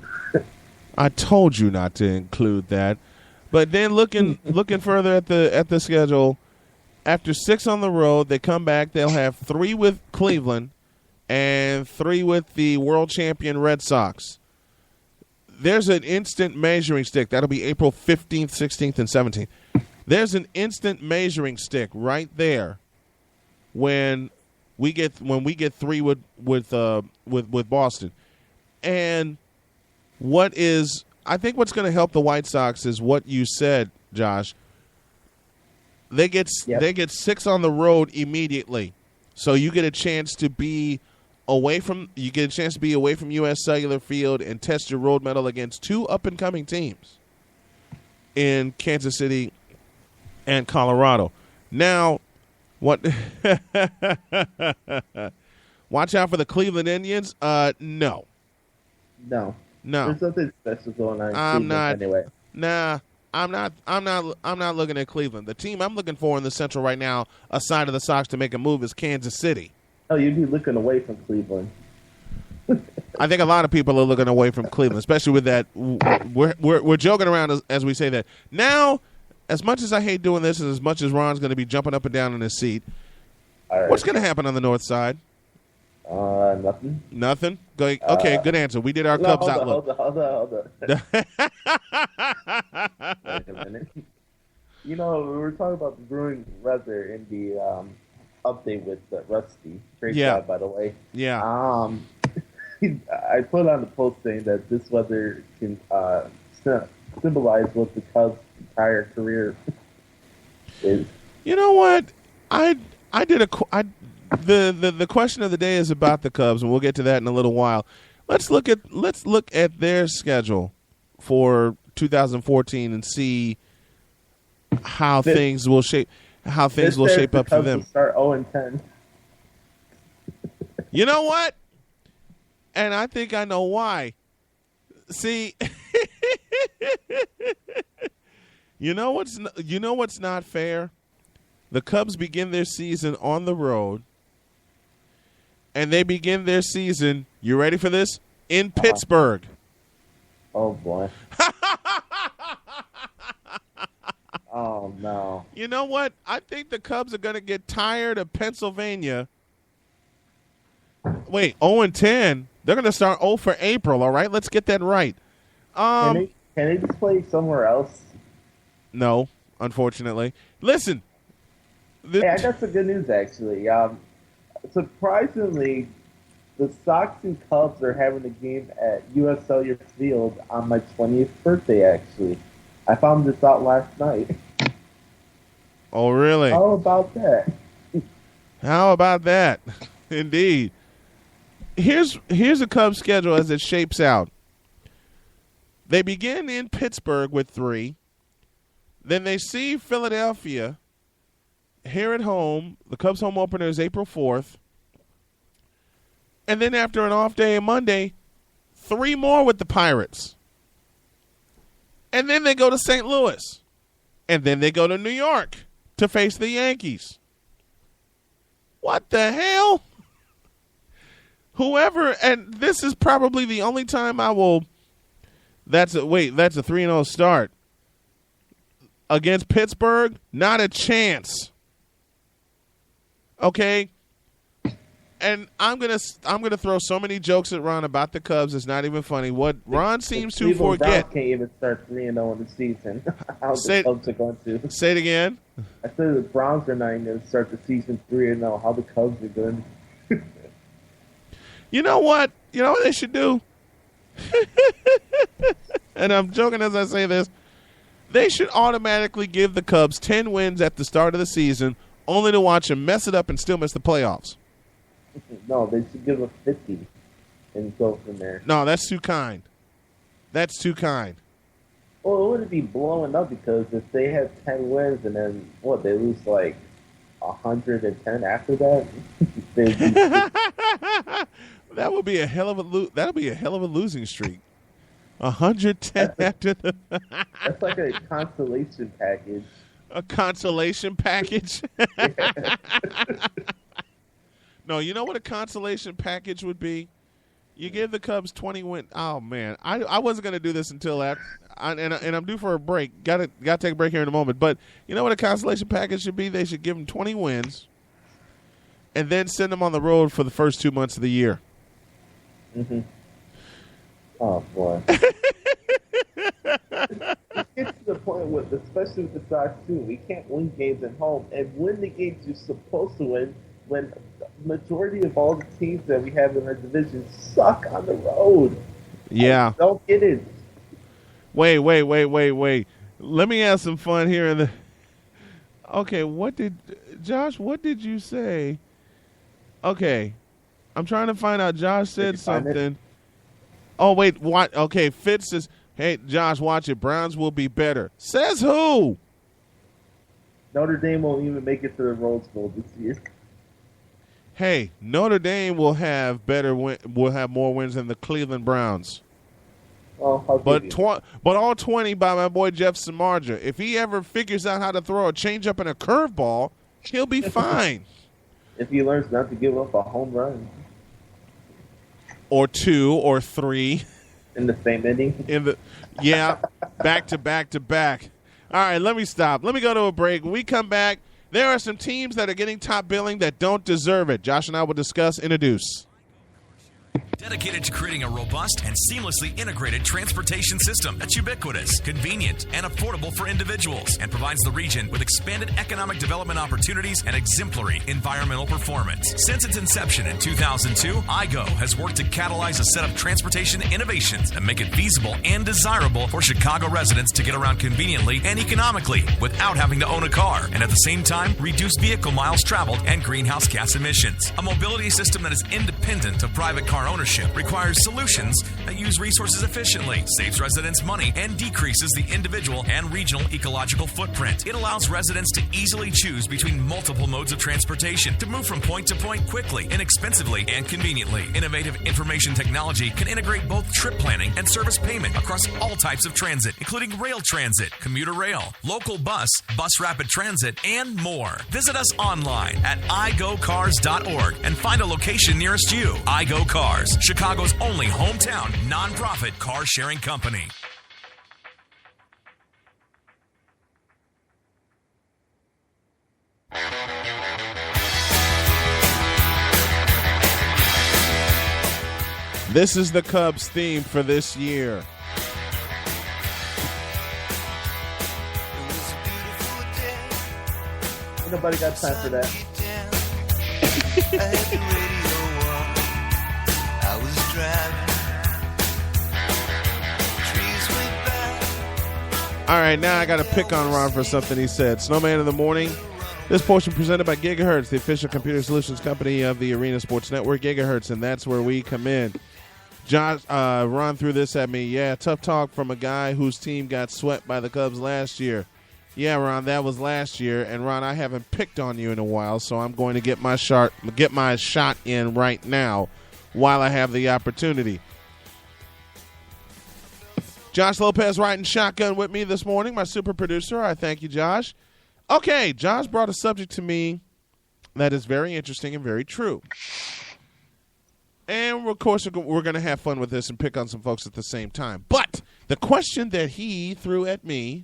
I told you not to include that. But then looking further at the schedule, after 6 on the road, they come back. They'll have 3 with Cleveland and 3 with the world champion Red Sox. There's an instant measuring stick. That'll be April 15th, 16th, and 17th. There's an instant measuring stick right there when we get 3 with Boston. And I think what's going to help the White Sox is what you said, Josh. They get 6 on the road immediately, so you get a chance to be you get a chance to be away from U.S. Cellular Field and test your road mettle against two up-and-coming teams in Kansas City and Colorado. Now, what? Watch out for the Cleveland Indians. No. There's nothing special going on. I'm not. Anyway. Nah, I'm not looking at Cleveland. The team I'm looking for in the Central right now, aside of the Sox to make a move, is Kansas City. Oh, you'd be looking away from Cleveland. I think a lot of people are looking away from Cleveland, especially with that. We're joking around as we say that. Now, as much as I hate doing this, and as much as Ron's going to be jumping up and down in his seat, what's going to happen on the north side? Nothing. Nothing? Okay, good answer. We did our Cubs outlook. Hold on. Wait a minute. We were talking about the brewing weather in the update with Rusty. Great job, by the way. Yeah. I put on the post saying that this weather can symbolize what the Cubs' entire career is. You know what? The question of the day is about the Cubs, and we'll get to that in a little while. Let's look at their schedule for 2014 and see how things will shape up for them. Start 0-10. You know what? And I think I know why. See, you know what's not fair? The Cubs begin their season on the road, and they begin their season, you ready for this? In Pittsburgh. Oh, boy. Oh, no. You know what? I think the Cubs are going to get tired of Pennsylvania. Wait, 0-10? They're going to start 0 for April, all right? Let's get that right. Can they just play somewhere else? No, unfortunately. Listen. Hey, I got some good news, actually. Surprisingly, the Sox and Cubs are having a game at U.S. Cellular Field on my 20th birthday, actually. I found this out last night. Oh, really? How about that? How about that? Indeed. Here's the Cubs' schedule as it shapes out. They begin in Pittsburgh with 3. Then they see Philadelphia here at home. The Cubs' home opener is April 4th. And then after an off day on Monday, 3 more with the Pirates. And then they go to St. Louis. And then they go to New York to face the Yankees. What the hell? Whoever, and this is probably the only time I will, that's a 3-0 start. Against Pittsburgh, not a chance. Okay? And I'm gonna throw so many jokes at Ron about the Cubs. It's not even funny. What Ron seems to forget. Browns can't even start 3-0 in the season. How the Cubs are going to? Say it again. I said the Browns are not even going to start the season 3-0. How the Cubs are going? You know what? You know what they should do? And I'm joking as I say this. They should automatically give the Cubs 10 wins at the start of the season, only to watch them mess it up and still miss the playoffs. No, they should give them 50 and go from there. No, that's too kind. That's too kind. Well, it wouldn't be blowing up because if they have 10 wins and then, they lose like 110 after that? That would be a hell of a losing streak. 110 after the. That's like a consolation package. A consolation package? No, you know what a consolation package would be? You give the Cubs 20 wins. Oh, man. I wasn't going to do this until after. And I'm due for a break. Got to take a break here in a moment. But you know what a consolation package should be? They should give them 20 wins and then send them on the road for the first 2 months of the year. Mm-hmm. Oh, boy. It gets to the point with, especially with the Sox, too, we can't win games at home. And win the games you're supposed to win when the majority of all the teams that we have in our division suck on the road. Yeah. I don't get it. Wait. Let me have some fun here. Okay, what did you say? Okay. I'm trying to find out. Josh said something. Oh, wait. What? Okay, Fitz says, hey, Josh, watch it. Browns will be better. Says who? Notre Dame won't even make it to the Rose Bowl this year. Hey, Notre Dame will have more wins than the Cleveland Browns. Well, but all 20 by my boy Jeff Samardzija. If he ever figures out how to throw a changeup and a curveball, he'll be fine. If he learns not to give up a home run. Or 2 or 3. In the same inning? Back to back to back. All right, let me stop. Let me go to a break. When we come back, there are some teams that are getting top billing that don't deserve it. Josh and I will discuss in a deuce. Dedicated to creating a robust and seamlessly integrated transportation system that's ubiquitous, convenient, and affordable for individuals, and provides the region with expanded economic development opportunities and exemplary environmental performance. Since its inception in 2002, IGO has worked to catalyze a set of transportation innovations that make it feasible and desirable for Chicago residents to get around conveniently and economically without having to own a car, and at the same time, reduce vehicle miles traveled and greenhouse gas emissions. A mobility system that is independent of private car ownership requires solutions that use resources efficiently, saves residents money, and decreases the individual and regional ecological footprint. It allows residents to easily choose between multiple modes of transportation to move from point to point quickly, inexpensively, and conveniently. Innovative information technology can integrate both trip planning and service payment across all types of transit, including rail transit, commuter rail, local bus, bus rapid transit, and more. Visit us online at igocars.org and find a location nearest you. iGo Cars, Chicago's only hometown nonprofit car sharing company. This is the Cubs theme for this year. Ain't nobody got time for that. All right, now I got to pick on Ron for something he said. Snowman in the Morning. This portion presented by Gigahertz, the official computer solutions company of the Arena Sports Network. Gigahertz, and that's where we come in. Josh, Ron threw this at me. Yeah, tough talk from a guy whose team got swept by the Cubs last year. Yeah, Ron, that was last year. And, Ron, I haven't picked on you in a while, so I'm going to get my shot in right now while I have the opportunity. Josh Lopez riding shotgun with me this morning, my super producer. I thank you, Josh. Okay, Josh brought a subject to me that is very interesting and very true. And, of course, we're going to have fun with this and pick on some folks at the same time. But the question that he threw at me,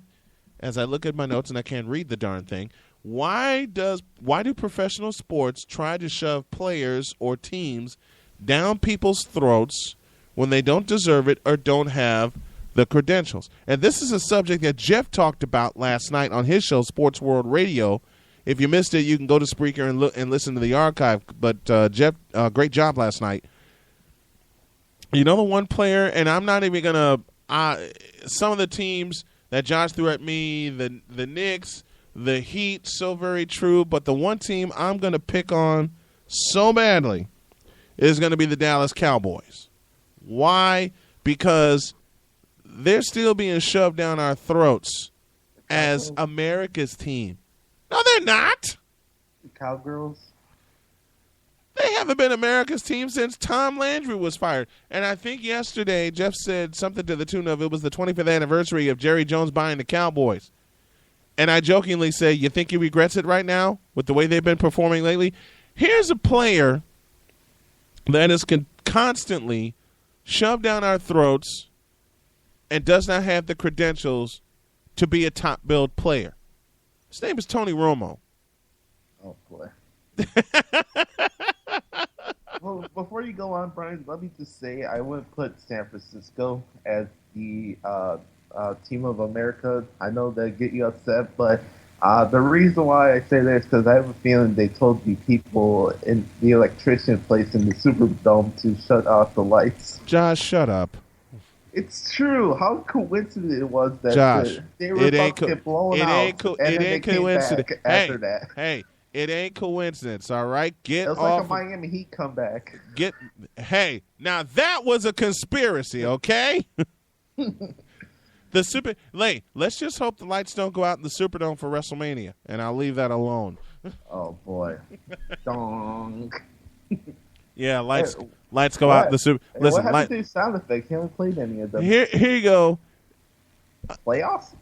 as I look at my notes and I can't read the darn thing, why do professional sports try to shove players or teams down people's throats when they don't deserve it or don't have the credentials? And this is a subject that Jeff talked about last night on his show, Sports World Radio. If you missed it, you can go to Spreaker and listen to the archive. But Jeff, great job last night. You know the one player, and I'm not even going to some of the teams that Josh threw at me, the Knicks, the Heat, so very true. But the one team I'm going to pick on so badly is going to be the Dallas Cowboys. Why? Because they're still being shoved down our throats as America's team. No, they're not. The Cowgirls? They haven't been America's team since Tom Landry was fired. And I think yesterday Jeff said something to the tune of it was the 25th anniversary of Jerry Jones buying the Cowboys. And I jokingly say, you think he regrets it right now with the way they've been performing lately? Here's a player that is constantly shoved down our throats and does not have the credentials to be a top-billed player. His name is Tony Romo. Oh, boy. Well, before you go on, Brian, let me just say I wouldn't put San Francisco as the team of America. I know that get you upset, but the reason why I say that is because I have a feeling they told the people in the electrician place in the Superdome to shut off the lights. Josh, shut up. It's true. How coincident it was that Josh, they were about to get blown out, and then they came back after that. Hey, It ain't coincidence, all right? It was like a Miami Heat comeback. Hey, now that was a conspiracy, okay? Let's just hope the lights don't go out in the Superdome for WrestleMania, and I'll leave that alone. Oh, boy. Dong. Yeah, lights go out in the Super. Listen, what happened to his sound effects? He haven't played any of them. Here you go. Playoffs?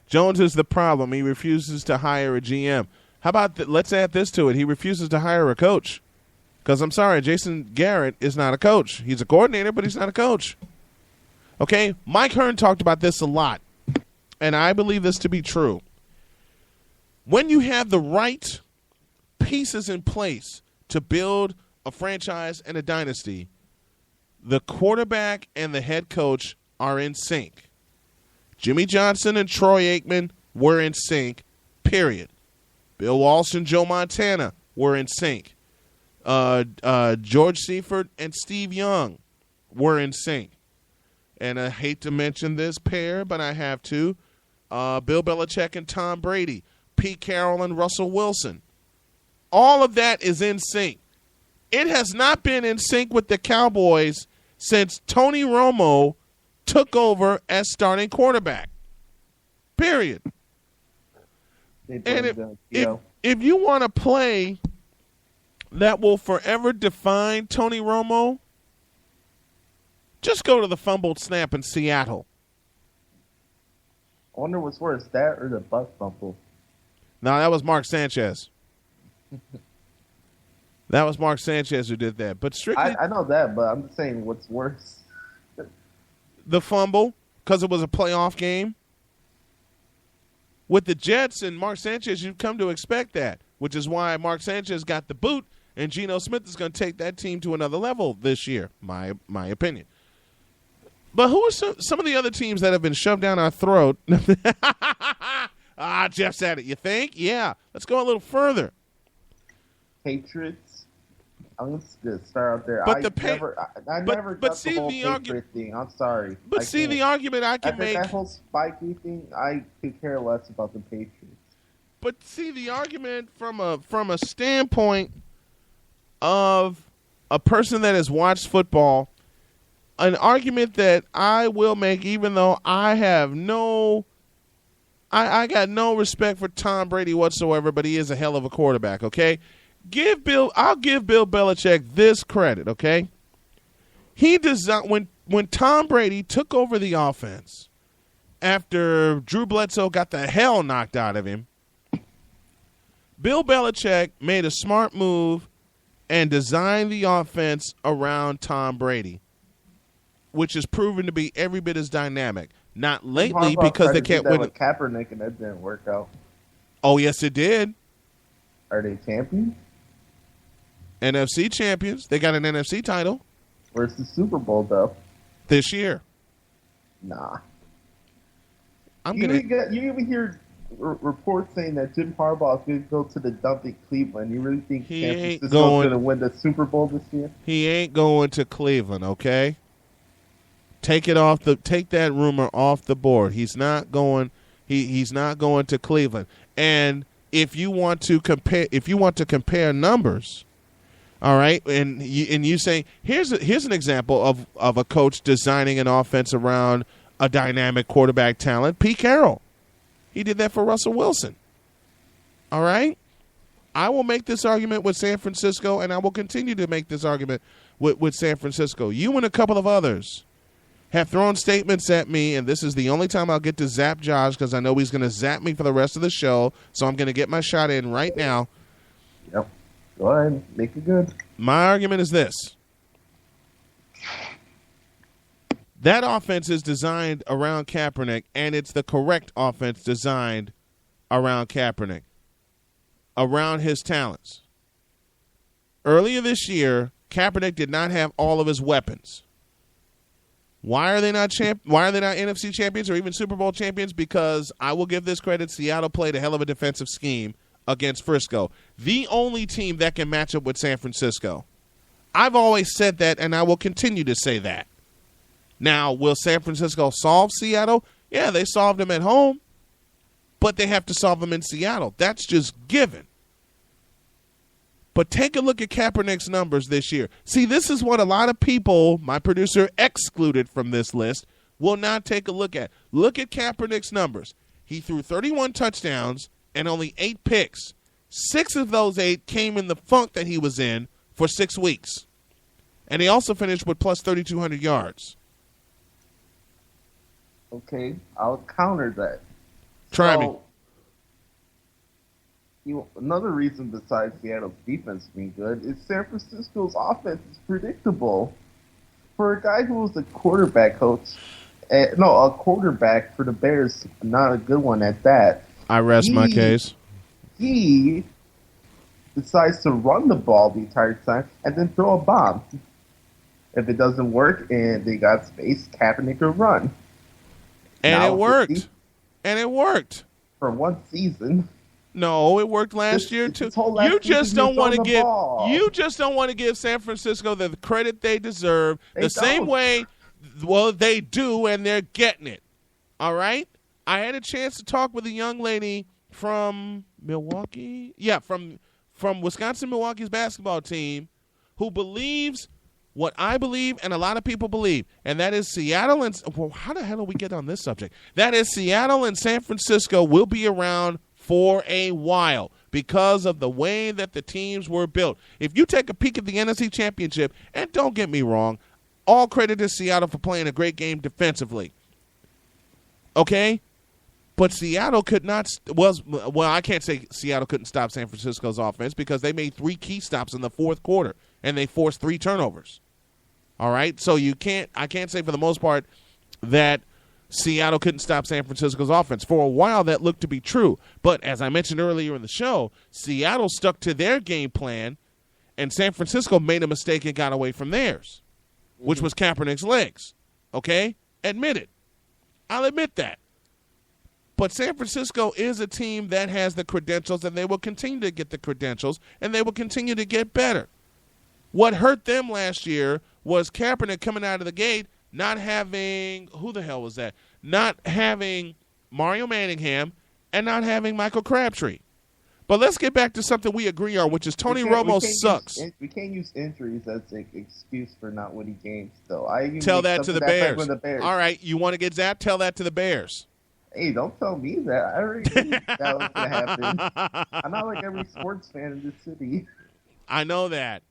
Jones is the problem. He refuses to hire a GM. How about let's add this to it. He refuses to hire a coach. Because I'm sorry, Jason Garrett is not a coach. He's a coordinator, but he's not a coach. Okay? Mike Hearn talked about this a lot, and I believe this to be true. When you have the right pieces in place to build a franchise and a dynasty, the quarterback and the head coach are in sync. Jimmy Johnson and Troy Aikman were in sync, period. Bill Walsh and Joe Montana were in sync. George Seifert and Steve Young were in sync. And I hate to mention this pair, but I have to. Bill Belichick and Tom Brady. Pete Carroll and Russell Wilson. All of that is in sync. It has not been in sync with the Cowboys since Tony Romo took over as starting quarterback. Period. And if you want to play that will forever define Tony Romo, just go to the fumbled snap in Seattle. I wonder what's worse, that or the butt fumble. No, that was Mark Sanchez. That was Mark Sanchez who did that. But strictly, I know that, but I'm just saying what's worse. The fumble, because it was a playoff game. With the Jets and Mark Sanchez, you've come to expect that, which is why Mark Sanchez got the boot, and Geno Smith is going to take that team to another level this year, my opinion. But who are some of the other teams that have been shoved down our throat? Jeff said it. You think? Yeah. Let's go a little further. Patriots. I'm just going to start out there. But I never got the whole Patriot thing. I'm sorry. But the argument I can make. That whole spiky thing, I could care less about the Patriots. But see, the argument from a standpoint of a person that has watched football, an argument that I will make, even though I have I got no respect for Tom Brady whatsoever, but he is a hell of a quarterback, okay? I'll give Bill Belichick this credit, okay? He designed when Tom Brady took over the offense after Drew Bledsoe got the hell knocked out of him, Bill Belichick made a smart move and designed the offense around Tom Brady, which has proven to be every bit as dynamic. Not lately because they can't win. With Kaepernick and that didn't work out. Oh, yes, it did. Are they champions? NFC champions. They got an NFC title. Where's the Super Bowl, though? This year. Nah. You even hear reports saying that Jim Harbaugh is going to go to the dump in Cleveland. You really think San Francisco's going to win the Super Bowl this year? He ain't going to Cleveland, okay? Take that rumor off the board. He's not going. He's not going to Cleveland. And if you want to compare numbers, all right, and you say here's an example of a coach designing an offense around a dynamic quarterback talent. Pete Carroll, he did that for Russell Wilson. All right, I will make this argument with San Francisco, and I will continue to make this argument with San Francisco. You and a couple of others have thrown statements at me, and this is the only time I'll get to zap Josh because I know he's going to zap me for the rest of the show, so I'm going to get my shot in right now. Yep. Go ahead. Make it good. My argument is this. That offense is designed around Kaepernick, and it's the correct offense designed around Kaepernick, around his talents. Earlier this year, Kaepernick did not have all of his weapons. Why are they not NFC champions or even Super Bowl champions? Because I will give this credit. Seattle played a hell of a defensive scheme against Frisco. The only team that can match up with San Francisco. I've always said that, and I will continue to say that. Now, will San Francisco solve Seattle? Yeah, they solved them at home. but they have to solve them in Seattle. That's just given. But take a look at Kaepernick's numbers this year. See, this is what a lot of people, my producer excluded from this list, will not take a look at. Look at Kaepernick's numbers. He threw 31 touchdowns and only 8 picks. 6 of those 8 came in the funk that he was in for 6 weeks. And he also finished with plus 3,200 yards. Okay, I'll counter that. Try me. Another reason besides Seattle's defense being good is San Francisco's offense is predictable. For a guy who was a quarterback coach, a quarterback for the Bears, not a good one at that. I rest my case. He decides to run the ball the entire time and then throw a bomb. If it doesn't work and they got space, Kaepernick will run. And it worked. And it worked. For one season. No, it worked last year too. You just don't want to give San Francisco the credit they deserve. Same way, well, they do, and they're getting it. All right? I had a chance to talk with a young lady from Milwaukee. Yeah, from Wisconsin, Milwaukee's basketball team, who believes what I believe and a lot of people believe, and that is Seattle and how the hell do we get on this subject? That is Seattle and San Francisco will be around for a while because of the way that the teams were built. If you take a peek at the NFC Championship, and don't get me wrong, all credit to Seattle for playing a great game defensively. Okay? But Seattle could not I can't say Seattle couldn't stop San Francisco's offense because they made 3 key stops in the fourth quarter and they forced 3 turnovers. All right? So I can't say for the most part that Seattle couldn't stop San Francisco's offense. For a while, that looked to be true. But as I mentioned earlier in the show, Seattle stuck to their game plan, and San Francisco made a mistake and got away from theirs, which was Kaepernick's legs. Okay? Admit it. I'll admit that. But San Francisco is a team that has the credentials, and they will continue to get the credentials, and they will continue to get better. What hurt them last year was Kaepernick coming out of the gate not having, who the hell was that? Not having Mario Manningham and not having Michael Crabtree. But let's get back to something we agree on, which is Tony Romo sucks. We can't use injuries as an excuse for not winning games, though. Tell that to the Bears. All right, you want to get zapped? Tell that to the Bears. Hey, don't tell me that. I already knew that was going to happen. I'm not like every sports fan in this city. I know that.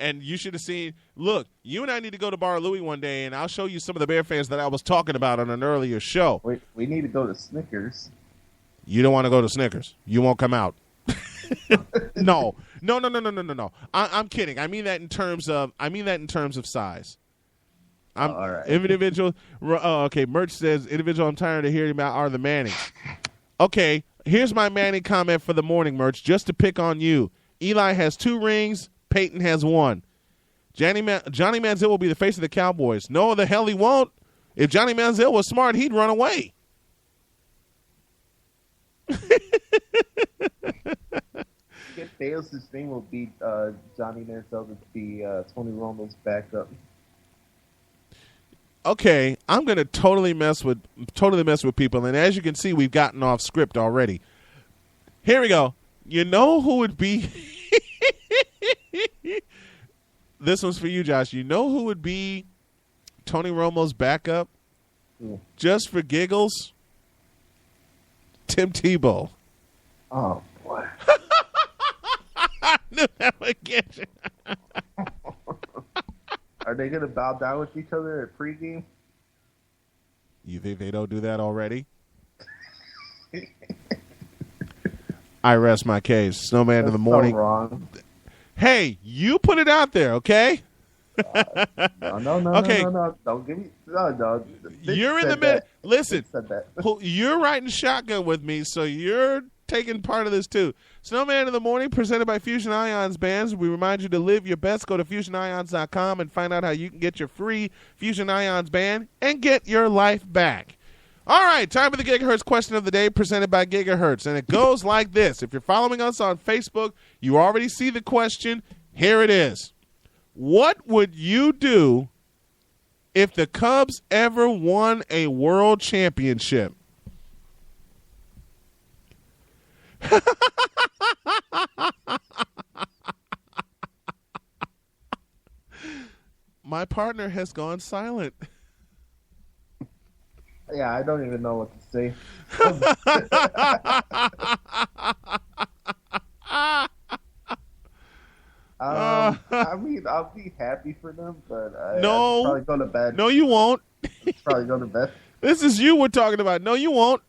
And you should have seen, look, you and I need to go to Bar Louie one day, and I'll show you some of the Bear fans that I was talking about on an earlier show. We need to go to Snickers. You don't want to go to Snickers. You won't come out. No. I'm kidding. I mean that in terms of size. All right. Individual. Okay. Merch says individual. I'm tired of hearing about are the Mannings. Okay. Here's my Manning comment for the morning, Merch. Just to pick on you. Eli has 2 rings. Peyton has 1. Johnny Manziel will be the face of the Cowboys. No, the hell he won't. If Johnny Manziel was smart, he'd run away. Skip Bayless's thing will be Johnny Manziel to be Tony Romo's backup. Okay, I'm gonna totally mess with people, and as you can see, we've gotten off script already. Here we go. You know who would be? This one's for you, Josh. You know who would be Tony Romo's backup? Just for giggles? Tim Tebow. Oh, boy. I knew that would get you. Are they going to bow down with each other at pregame? You think they don't do that already? I rest my case. Snowman in the morning. So wrong. Hey, you put it out there, okay? No. Okay. No. Don't give me. No. You're in the middle. Listen, you're riding shotgun with me, so you're taking part of this too. Snowman in the morning, presented by Fusion Ions Bands. We remind you to live your best. Go to FusionIons.com and find out how you can get your free Fusion Ions band and get your life back. All right, time for the Gigahertz question of the day presented by Gigahertz, and it goes like this. If you're following us on Facebook, you already see the question. Here it is. What would you do if the Cubs ever won a world championship? My partner has gone silent. Yeah, I don't even know what to say. I mean, I'll be happy for them, but I'll probably go to bed. No, you won't. Probably go to bed. This is you we're talking about. No, you won't.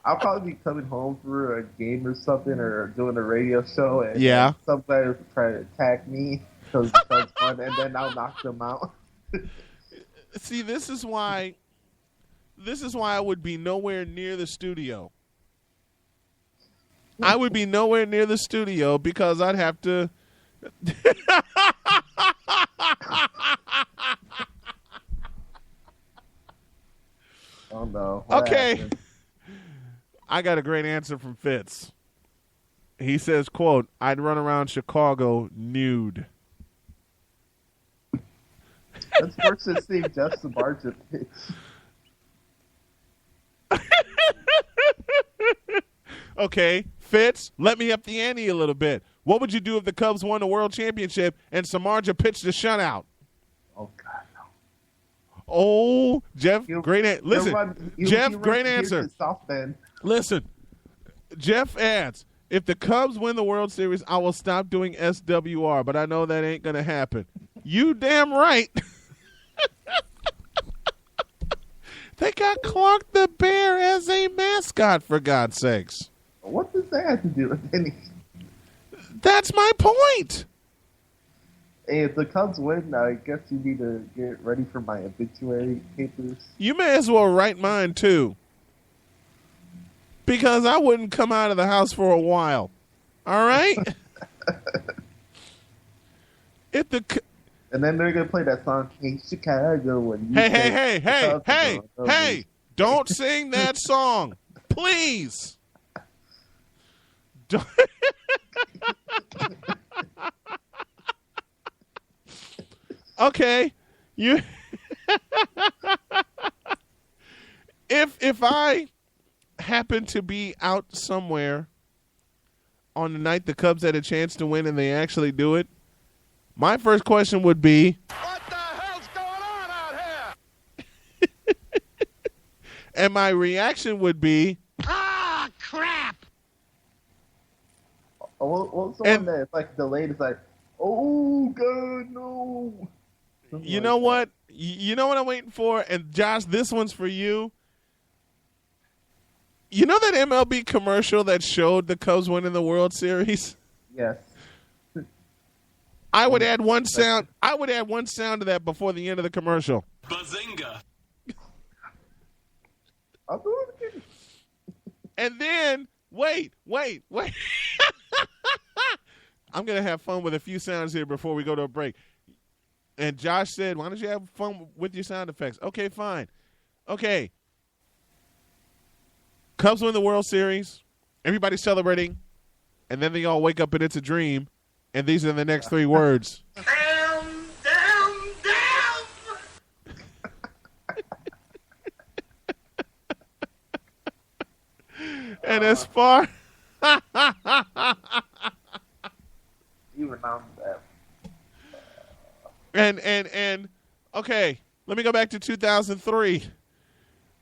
I'll probably be coming home for a game or something, or doing a radio show, and somebody will try to attack me because it's fun, and then I'll knock them out. See, this is why I would be nowhere near the studio. I would be nowhere near the studio because I'd have to. Oh no. Okay. I got a great answer from Fitz. He says, quote, I'd run around Chicago nude. That's worse than seeing Jeff Samardzija pitch. Okay, Fitz, let me up the ante a little bit. What would you do if the Cubs won the World Championship and Samardzija pitched a shutout? Oh, God, no. Oh, Jeff, great answer. Listen, Jeff, great answer. Listen, Jeff adds, if the Cubs win the World Series, I will stop doing SWR, but I know that ain't going to happen. You damn right. They got Clark the Bear as a mascot, for God's sakes. What does that have to do with anything? That's my point. Hey, if the Cubs win, I guess you need to get ready for my obituary papers. You may as well write mine, too. Because I wouldn't come out of the house for a while. All right? And then they're going to play that song, Hey, Chicago. When you Hey, don't sing that song. Please. Okay. You If I happen to be out somewhere on the night the Cubs had a chance to win and they actually do it, my first question would be, What the hell's going on out here? and my reaction would be, Ah, crap! Well, someone that's like delayed is like, oh, God, no. You know what? You know what I'm waiting for? And Josh, this one's for you. You know that MLB commercial that showed the Cubs winning the World Series? Yes. I would add one sound. I would add one sound to that before the end of the commercial. Bazinga. I'll do it again. And then wait. I'm gonna have fun with a few sounds here before we go to a break. And Josh said, "Why don't you have fun with your sound effects?" Okay, fine. Okay. Cubs win the World Series. Everybody's celebrating, and then they all wake up and it's a dream. And these are the next three words. Down. And as far You remember that. and okay, let me go back to 2003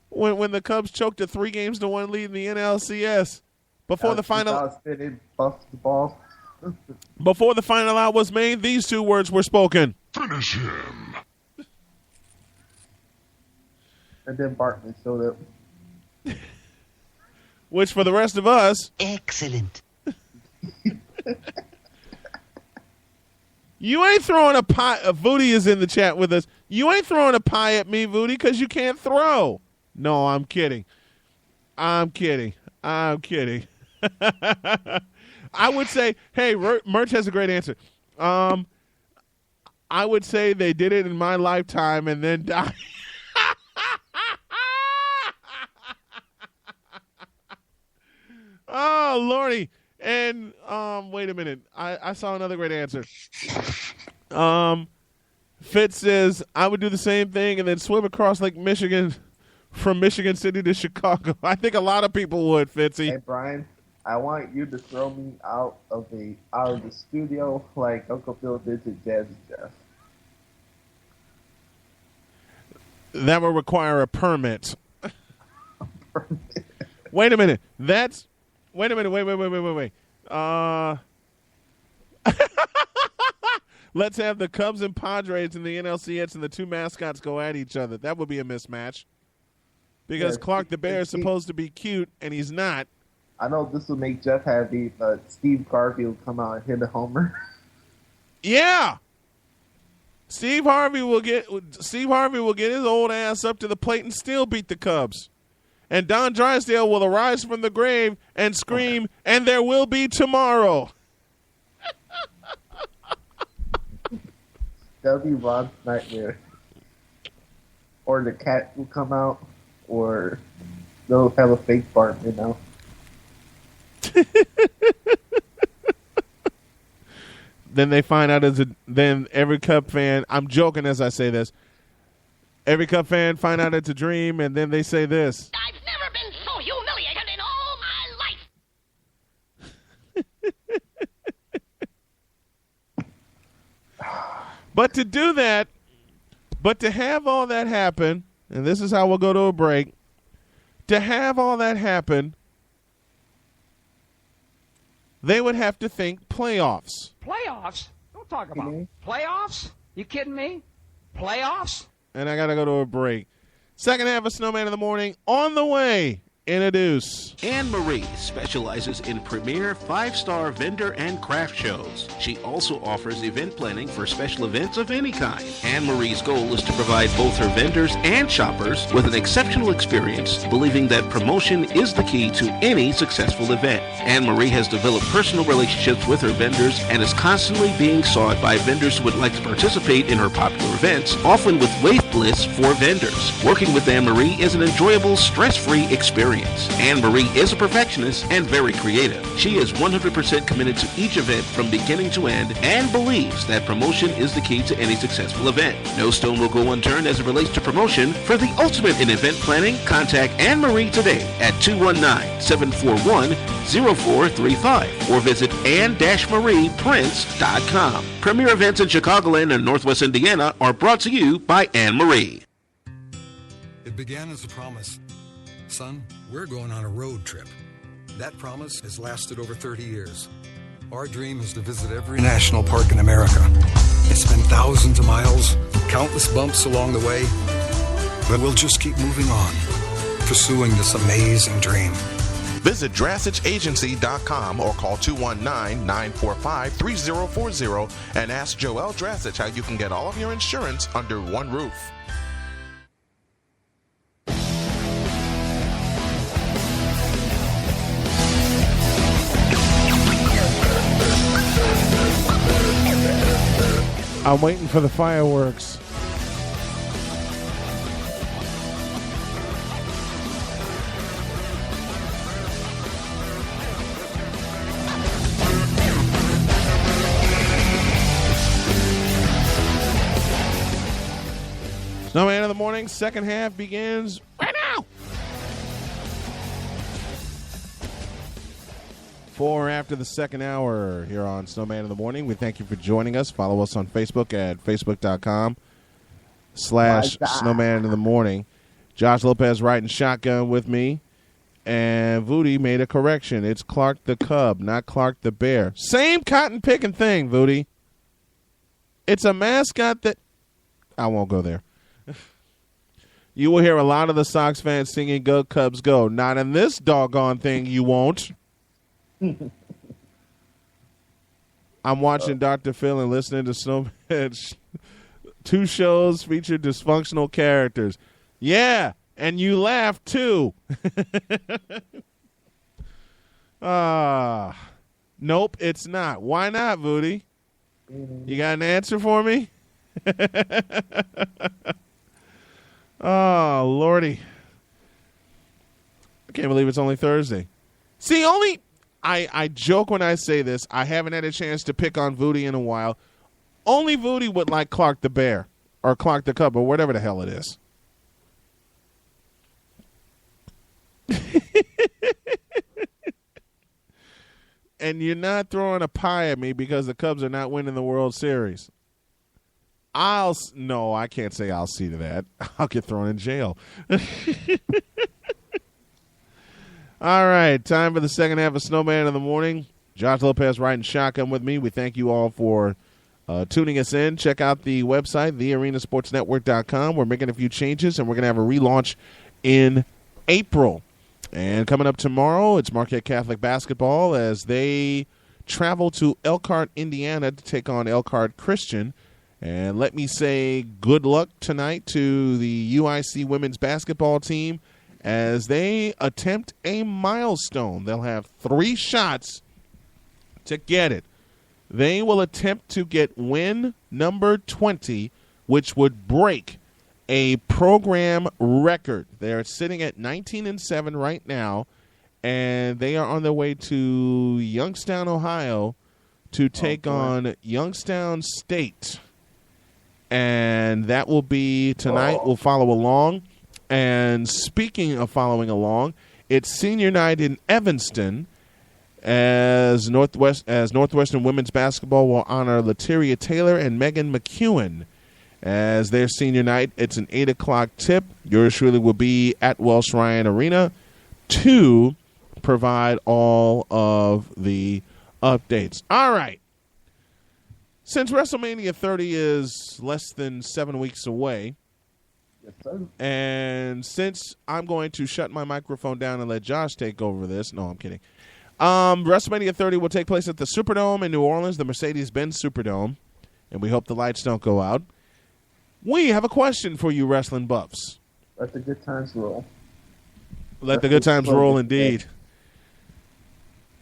when the Cubs choked a 3-1 lead in the NLCS before the final. Before the final out was made, these two words were spoken. Finish him. And then Bartman showed up. Which for the rest of us, Excellent. you ain't throwing a pie. Voody is in the chat with us. You ain't throwing a pie at me, Voody, because you can't throw. No, I'm kidding. I would say, hey, Merch has a great answer. I would say they did it in my lifetime and then died. Oh, Lordy. And wait a minute. I saw another great answer. Fitz says, I would do the same thing and then swim across Lake Michigan from Michigan City to Chicago. I think a lot of people would, Fitzy. Hey, Brian, I want you to throw me out of the studio like Uncle Phil did to Jazzy Jeff. That will require a permit. Wait a minute. Wait a minute. Wait. Let's have the Cubs and Padres and the NLCS and the two mascots go at each other. That would be a mismatch. Because Clark the Bear is supposed to be cute, and he's not. I know this will make Jeff happy, but Steve Garvey will come out and hit a homer. Yeah. Steve Harvey will get his old ass up to the plate and still beat the Cubs. And Don Drysdale will arise from the grave and scream, and there will be tomorrow. That'll be Ron's nightmare. Or the cat will come out, or they'll have a fake fart, you know. Then they find out then every Cub fan, I'm joking as I say this, every Cub fan find out it's a dream, and then they say this. I've never been so humiliated in all my life. But to do that, but to have all that happen, and this is how we'll go to a break, to have all that happen, they would have to think playoffs. Playoffs? Don't talk about playoffs. You kidding me? Playoffs? And I got to go to a break. Second half of Snowman in the Morning on the way. Introduce. Anne-Marie specializes in premier 5-star vendor and craft shows. She also offers event planning for special events of any kind. Anne-Marie's goal is to provide both her vendors and shoppers with an exceptional experience, believing that promotion is the key to any successful event. Anne-Marie has developed personal relationships with her vendors and is constantly being sought by vendors who would like to participate in her popular events, often with wait lists for vendors. Working with Anne-Marie is an enjoyable, stress-free experience. Anne-Marie is a perfectionist and very creative. She is 100% committed to each event from beginning to end and believes that promotion is the key to any successful event. No stone will go unturned as it relates to promotion. For the ultimate in event planning, contact Anne-Marie today at 219-741-0435 or visit anne-marieprince.com. Premier events in Chicagoland and Northwest Indiana are brought to you by Anne-Marie. It began as a promise. Son, we're going on a road trip. That promise has lasted over 30 years. Our dream is to visit every national park in America. It's been thousands of miles, countless bumps along the way, but we'll just keep moving on, pursuing this amazing dream. Visit DrassichAgency.com or call 219-945-3040 and ask Joel Drassich how you can get all of your insurance under one roof. I'm waiting for the fireworks. Snowman in the Morning, second half begins right now. 4 after the second hour here on Snowman in the Morning. We thank you for joining us. Follow us on Facebook at facebook.com/Snowman in the Morning. Josh Lopez riding shotgun with me. And Voody made a correction. It's Clark the Cub, not Clark the Bear. Same cotton picking thing, Voody. It's a mascot that... I won't go there. You will hear a lot of the Sox fans singing Go Cubs Go. Not in this doggone thing, you won't. I'm watching Dr. Phil and listening to Snowman. 2 shows feature dysfunctional characters. Yeah, and you laugh too. Nope, it's not. Why not, Voody? You got an answer for me? Oh, Lordy. I can't believe it's only Thursday. See, I joke when I say this. I haven't had a chance to pick on Voody in a while. Only Voody would like Clark the Bear or Clark the Cub or whatever the hell it is. And you're not throwing a pie at me because the Cubs are not winning the World Series. No, I can't say I'll see to that. I'll get thrown in jail. All right, time for the second half of Snowman in the Morning. Josh Lopez riding shotgun with me. We thank you all for tuning us in. Check out the website, thearenasportsnetwork.com. We're making a few changes, and we're going to have a relaunch in April. And coming up tomorrow, it's Marquette Catholic basketball as they travel to Elkhart, Indiana to take on Elkhart Christian. And let me say good luck tonight to the UIC women's basketball team as they attempt a milestone. They'll have 3 shots to get it. They will attempt to get win number 20, which would break a program record. They're sitting at 19-7 right now, and they are on their way to Youngstown, Ohio, to take on Youngstown State. And that will be tonight. We'll follow along. And speaking of following along, it's senior night in Evanston as Northwestern women's basketball will honor Lateria Taylor and Megan McEwen as their senior night. It's an 8 o'clock tip. Yours truly will be at Welsh Ryan Arena to provide all of the updates. All right. Since WrestleMania 30 is less than 7 weeks away, yes, sir. And since I'm going to shut my microphone down and let Josh take over this, no, I'm kidding. WrestleMania 30 will take place at the Superdome in New Orleans, the Mercedes-Benz Superdome, and we hope the lights don't go out. We have a question for you, wrestling buffs. Let the good times roll. Let the good times roll, indeed.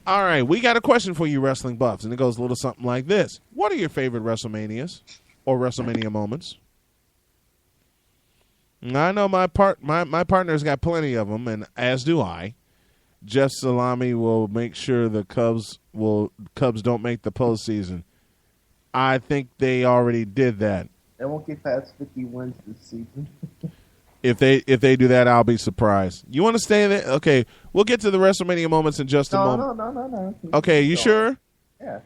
All right, we got a question for you, wrestling buffs, and it goes a little something like this. What are your favorite WrestleManias or WrestleMania moments? I know my partner's got plenty of them, and as do I. Jeff Salami will make sure the Cubs don't make the postseason. I think they already did that. They won't get past 50 wins this season. If they do that, I'll be surprised. You want to stay there? Okay, we'll get to the WrestleMania moments in just a moment. No. Okay, you sure? Yeah.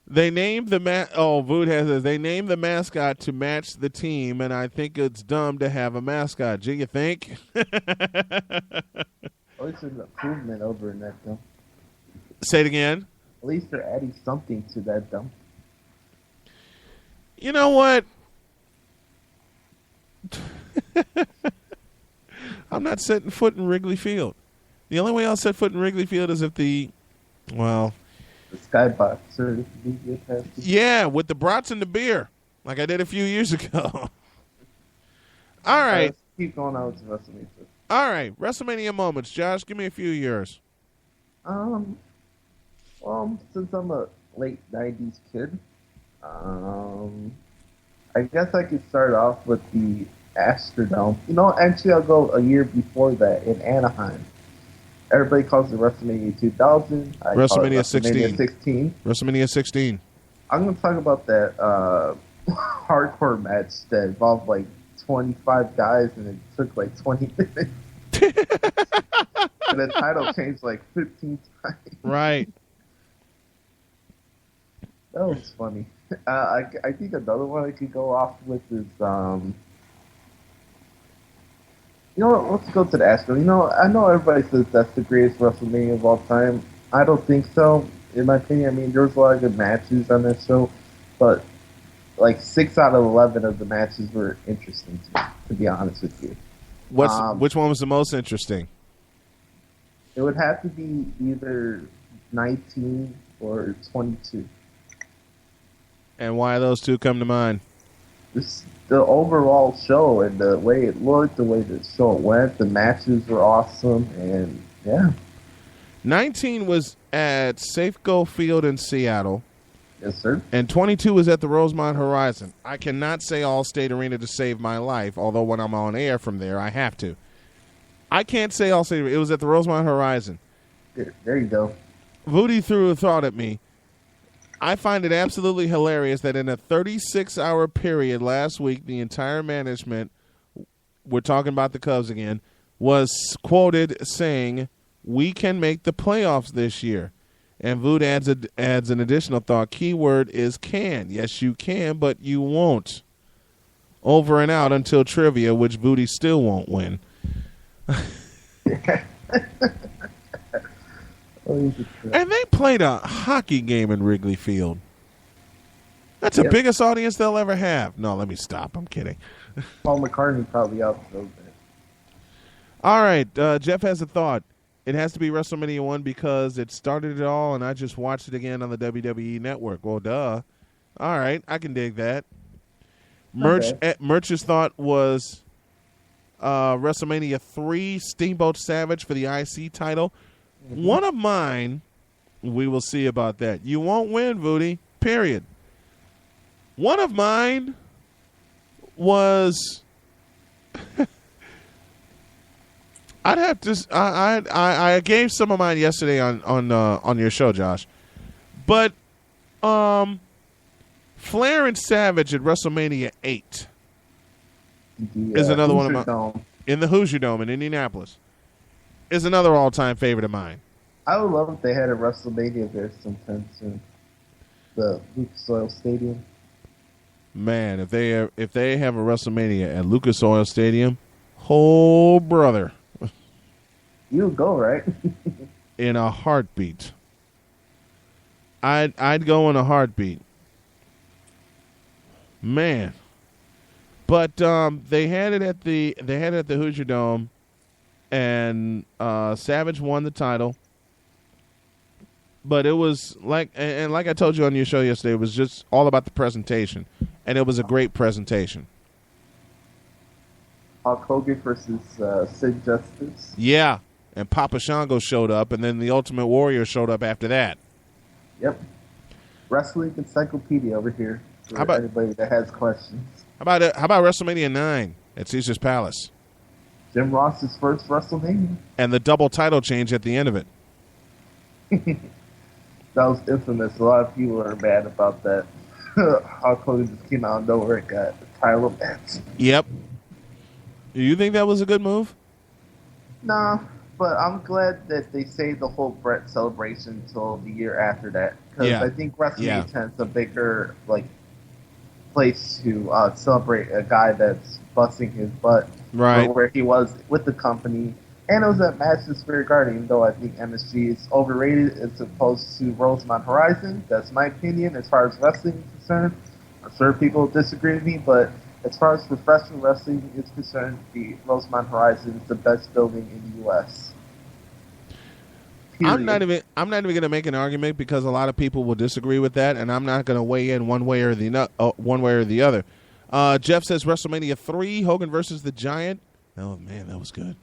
They named the Vood has this. They named the mascot to match the team, and I think it's dumb to have a mascot. Do you think? At least there's improvement over in that, though. Say it again. At least they're adding something to that, though. You know what? I'm not setting foot in Wrigley Field. The only way I'll set foot in Wrigley Field is if the skybox. Yeah, with the brats and the beer, like I did a few years ago. All right. Let's keep going on to WrestleMania. All right, WrestleMania moments. Josh, give me a few of yours. Well, since I'm a late 90s kid, I guess I could start off with the Astrodome. Actually, I'll go a year before that in Anaheim. Everybody calls it WrestleMania 2000. WrestleMania 16. 16. WrestleMania 16. I'm going to talk about that hardcore match that involved like 25 guys and it took like 20 minutes. And the title changed like 15 times. Right. That was funny. I think another one I could go off with is, you know what, let's go to the Astro. I know everybody says that's the greatest WrestleMania of all time. I don't think so, in my opinion. I mean, there was a lot of good matches on that show, but like 6 out of 11 of the matches were interesting to be honest with you. Which one was the most interesting? It would have to be either 19 or 22. And why those two come to mind? The overall show and the way it looked, the way the show went, the matches were awesome, and yeah. 19 was at Safeco Field in Seattle. Yes, sir. And 22 was at the Rosemont Horizon. I cannot say Allstate Arena to save my life, although when I'm on air from there, I have to. I can't say Allstate Arena. It was at the Rosemont Horizon. There you go. Voodie threw a thought at me. I find it absolutely hilarious that in a 36-hour period last week, the entire management, we're talking about the Cubs again, was quoted saying, "We can make the playoffs this year." And Voot adds an additional thought. Keyword is can. Yes, you can, but you won't. Over and out until trivia, which Booty still won't win. And they played a hockey game in Wrigley Field. That's the biggest audience they'll ever have. No, let me stop. I'm kidding. Paul McCartney probably outsold that. All right. Jeff has a thought. It has to be WrestleMania 1 because it started it all, and I just watched it again on the WWE Network. Well, duh. All right. I can dig that. Merch's thought was WrestleMania 3, Steamboat Savage for the IC title. Mm-hmm. One of mine, we will see about that. You won't win, Voody, period. One of mine was... I'd have to. I gave some of mine yesterday on your show, Josh. But Flair and Savage at WrestleMania 8 is another one of mine. In the Hoosier Dome in Indianapolis is another all-time favorite of mine. I would love if they had a WrestleMania there sometime soon. The Lucas Oil Stadium. Man, if they have a WrestleMania at Lucas Oil Stadium, oh brother. You would go, right? In a heartbeat. I'd go in a heartbeat. Man. But they had it at the Hoosier Dome, and Savage won the title. But it was like I told you on your show yesterday, it was just all about the presentation, and it was a great presentation. Hulk Hogan versus Sid Justice. Yeah. And Papa Shango showed up, and then the Ultimate Warrior showed up after that. Yep. Wrestling encyclopedia over here for anybody that has questions. How about WrestleMania 9 at Caesar's Palace? Jim Ross's first WrestleMania. And the double title change at the end of it. That was infamous. A lot of people are mad about that. Hulk Hogan just came out of nowhere and got a title match. Yep. Do you think that was a good move? Nah. But I'm glad that they saved the whole Brett celebration until the year after that, because I think WrestleMania 10 is a bigger place to celebrate a guy that's busting his butt, right? Where he was with the company, and it was at Madison Square Garden. Even though I think MSG is overrated as opposed to Rosemont Horizon, that's my opinion as far as wrestling is concerned. I'm sure people disagree with me, but as far as professional wrestling is concerned, the Rosemont Horizon is the best building in the U.S. Period. I'm not even going to make an argument because a lot of people will disagree with that, and I'm not going to weigh in one way or the other. Jeff says WrestleMania 3, Hogan versus the Giant. Oh man, that was good.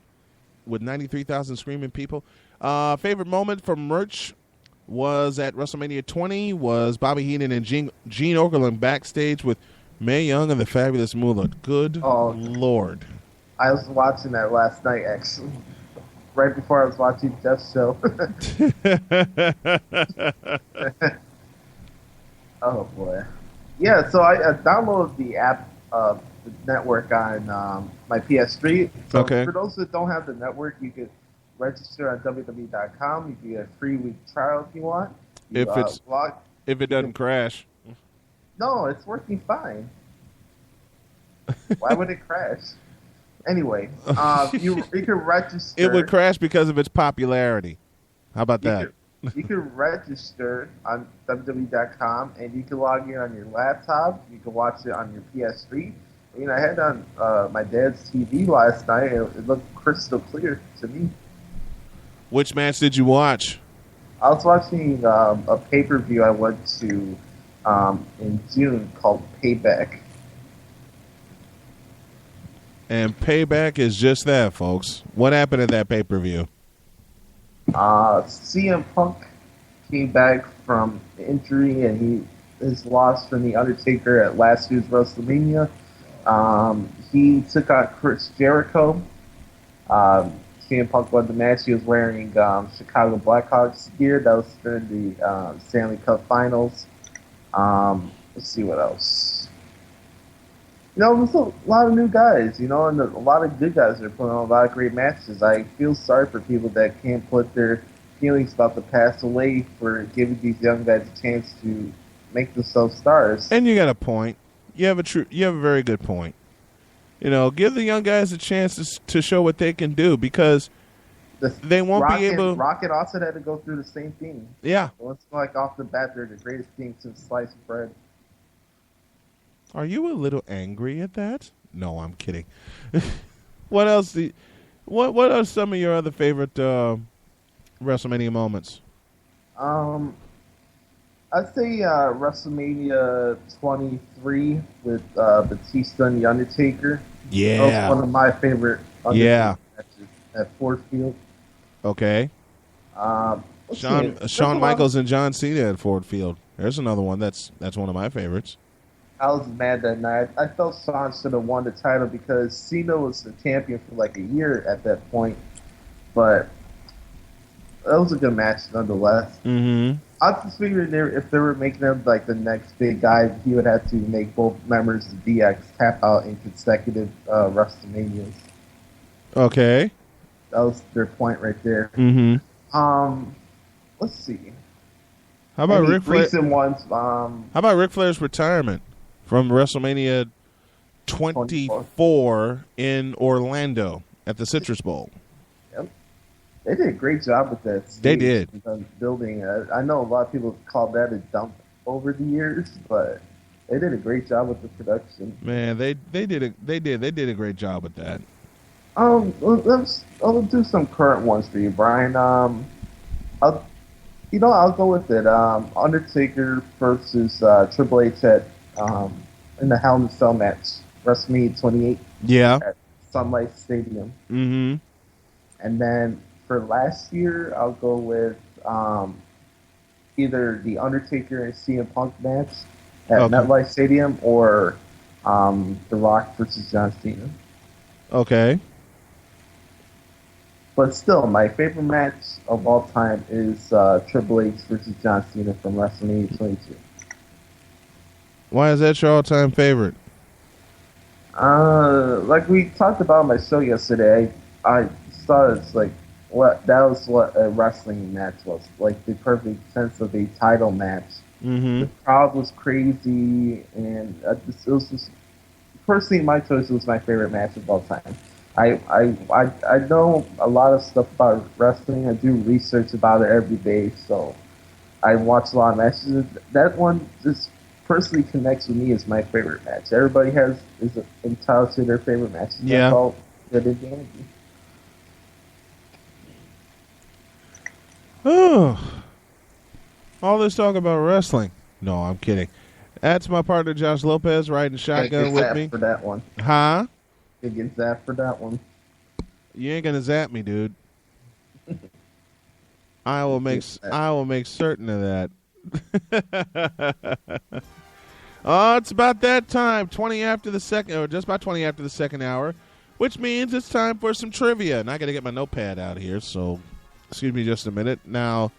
With 93,000 screaming people. Favorite moment from Merch was at WrestleMania 20 was Bobby Heenan and Gene Okerlund backstage with Mae Young and the Fabulous Moolah. Good Lord. I was watching that last night, actually. Right before I was watching Jeff's show. Oh, boy. Yeah, so I downloaded the app, the network on my PS3. So for those that don't have the network, you can register on www.com. You can get a free week trial if you want. If it doesn't crash. No, it's working fine. Why would it crash? Anyway, you can register. It would crash because of its popularity. How about that? You can register on www.com, and you can log in on your laptop. You can watch it on your PS3. I had it on my dad's TV last night, and it looked crystal clear to me. Which match did you watch? I was watching a pay-per-view I went to in June called Payback. And Payback is just that, folks. What happened at that pay-per-view? CM Punk came back from injury, and his loss from The Undertaker at last year's WrestleMania. He took on Chris Jericho. CM Punk won the match. He was wearing Chicago Blackhawks gear. That was during the Stanley Cup Finals. Let's see what else. there's a lot of new guys, and a lot of good guys are putting on a lot of great matches. I feel sorry for people that can't put their feelings about the past away for giving these young guys a chance to make themselves stars. And you got a point. You have a very good point. Give the young guys a chance to show what they can do, because they won't be able. Rock and Austin had to go through the same thing. Yeah. So it's like off the bat, they're the greatest thing since sliced bread. Are you a little angry at that? No, I'm kidding. What else? What are some of your other favorite WrestleMania moments? I'd say WrestleMania 23 with Batista and The Undertaker. Yeah. That was one of my favorite Undertaker matches at Ford Field. Okay. Shawn Michaels and John Cena at Ford Field. There's another one that's one of my favorites. I was mad that night. I felt Shawn should have won the title because Cena was the champion for like a year at that point. But that was a good match nonetheless. Mm-hmm. I just figured if they were making him like the next big guy, he would have to make both members of DX tap out in consecutive WrestleManias. Okay. That was their point right there. Mm-hmm. Let's see. How about Ric Flair? Recent ones. How about Ric Flair's retirement from WrestleMania 24 in Orlando at the Citrus Bowl? Yep. They did a great job with that. They did. Building. I know a lot of people call that a dump over the years, but they did a great job with the production. Man, they did a great job with that. I'll do some current ones for you, Brian. I'll go with it. Undertaker versus Triple H in the Hell in a Cell match, WrestleMania 28. Yeah. At Sun Life Stadium. Mm-hmm. And then for last year, I'll go with either the Undertaker and CM Punk match at MetLife Stadium or The Rock versus John Cena. Okay. But still, my favorite match of all time is Triple H versus John Cena from WrestleMania 22. Why is that your all-time favorite? Like we talked about on my show yesterday, I thought it's like that was what a wrestling match was, like the perfect sense of a title match. Mm-hmm. The crowd was crazy, and it was just personally my choice. It was my favorite match of all time. I know a lot of stuff about wrestling. I do research about it every day, so I watch a lot of matches. That one just personally connects with me as my favorite match. Everybody is entitled to their favorite match. Yeah. That's all good advantage. Oh, all this talk about wrestling. No, I'm kidding. That's my partner Josh Lopez riding shotgun with me. For that one, huh? It gets zapped for that one. You ain't gonna zap me, dude. I will make certain of that. Oh, it's about that time. 20 after the second, or just about 20 after the second hour, which means it's time for some trivia. And I got to get my notepad out here, so excuse me just a minute. Now,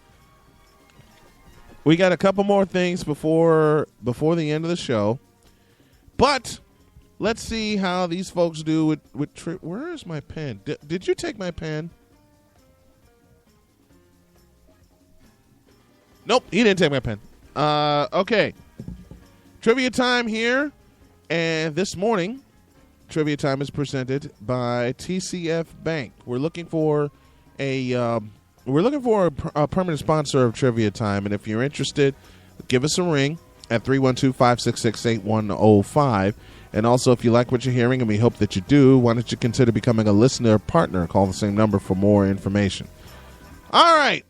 we got a couple more things before the end of the show, but let's see how these folks do with where is my pen? Did you take my pen? Nope, he didn't take my pen. Okay. Trivia time here. And this morning, trivia time is presented by TCF Bank. We're looking for a permanent sponsor of Trivia Time, and if you're interested, give us a ring at 312-566-8105. And also, if you like what you're hearing, and we hope that you do, why don't you consider becoming a listener partner? Call the same number for more information. All right.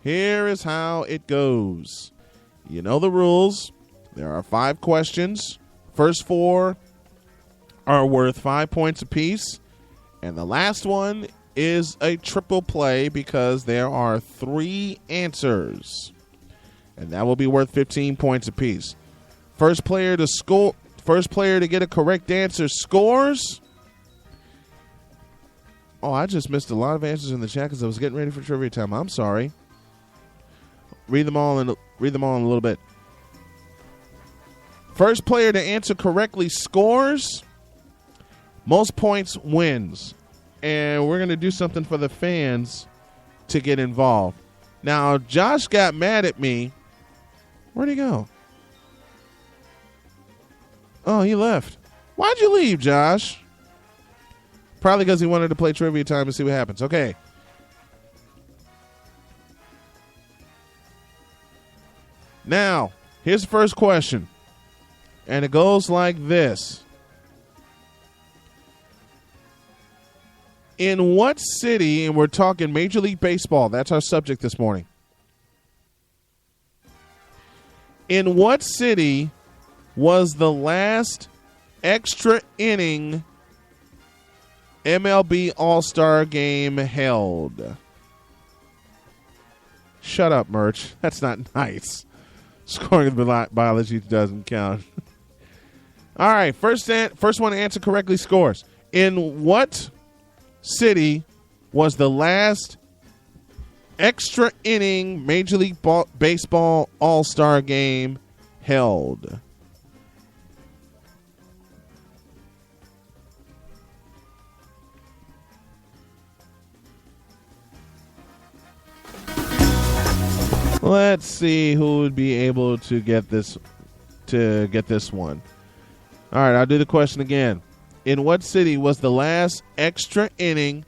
Here is how it goes. You know the rules. There are 5 questions. First 4 are worth 5 points apiece. And the last one is a triple play because there are 3 answers. And that will be worth 15 points apiece. First player to get a correct answer scores. Oh, I just missed a lot of answers in the chat because I was getting ready for trivia time. I'm sorry. Read them all in a little bit. First player to answer correctly scores. Most points wins. And we're going to do something for the fans to get involved. Now, Josh got mad at me. Where'd he go? Oh, he left. Why'd you leave, Josh? Probably because he wanted to play trivia time and see what happens. Okay. Now, here's the first question. And it goes like this. In what city, and we're talking Major League Baseball, that's our subject this morning. In what city was the last extra inning MLB All-Star game held? Shut up, Merch. That's not nice. Scoring of biology doesn't count. All right, first one to answer correctly scores. In what city was the last extra inning Major League Baseball All-Star game held? Let's see who would be able to get this one. All right, I'll do the question again. In what city was the last extra inning